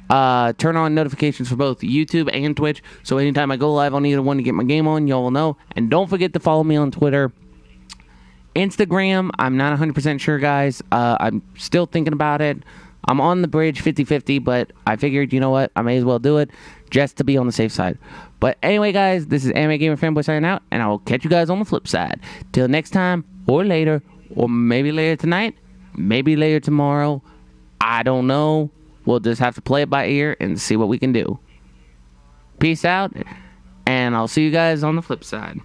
Speaker 1: Turn on notifications for both YouTube and Twitch, so anytime I go live on either one to get my game on, y'all will know. And don't forget to follow me on Twitter. Instagram, I'm not 100% sure, guys. I'm still thinking about it. I'm on the bridge 50-50, but I figured, you know what, I may as well do it just to be on the safe side. But anyway, guys, this is Anime Gamer Fanboy signing out, and I will catch you guys on the flip side. Till next time, or later, or maybe later tonight, maybe later tomorrow. I don't know. We'll just have to play it by ear and see what we can do. Peace out, and I'll see you guys on the flip side.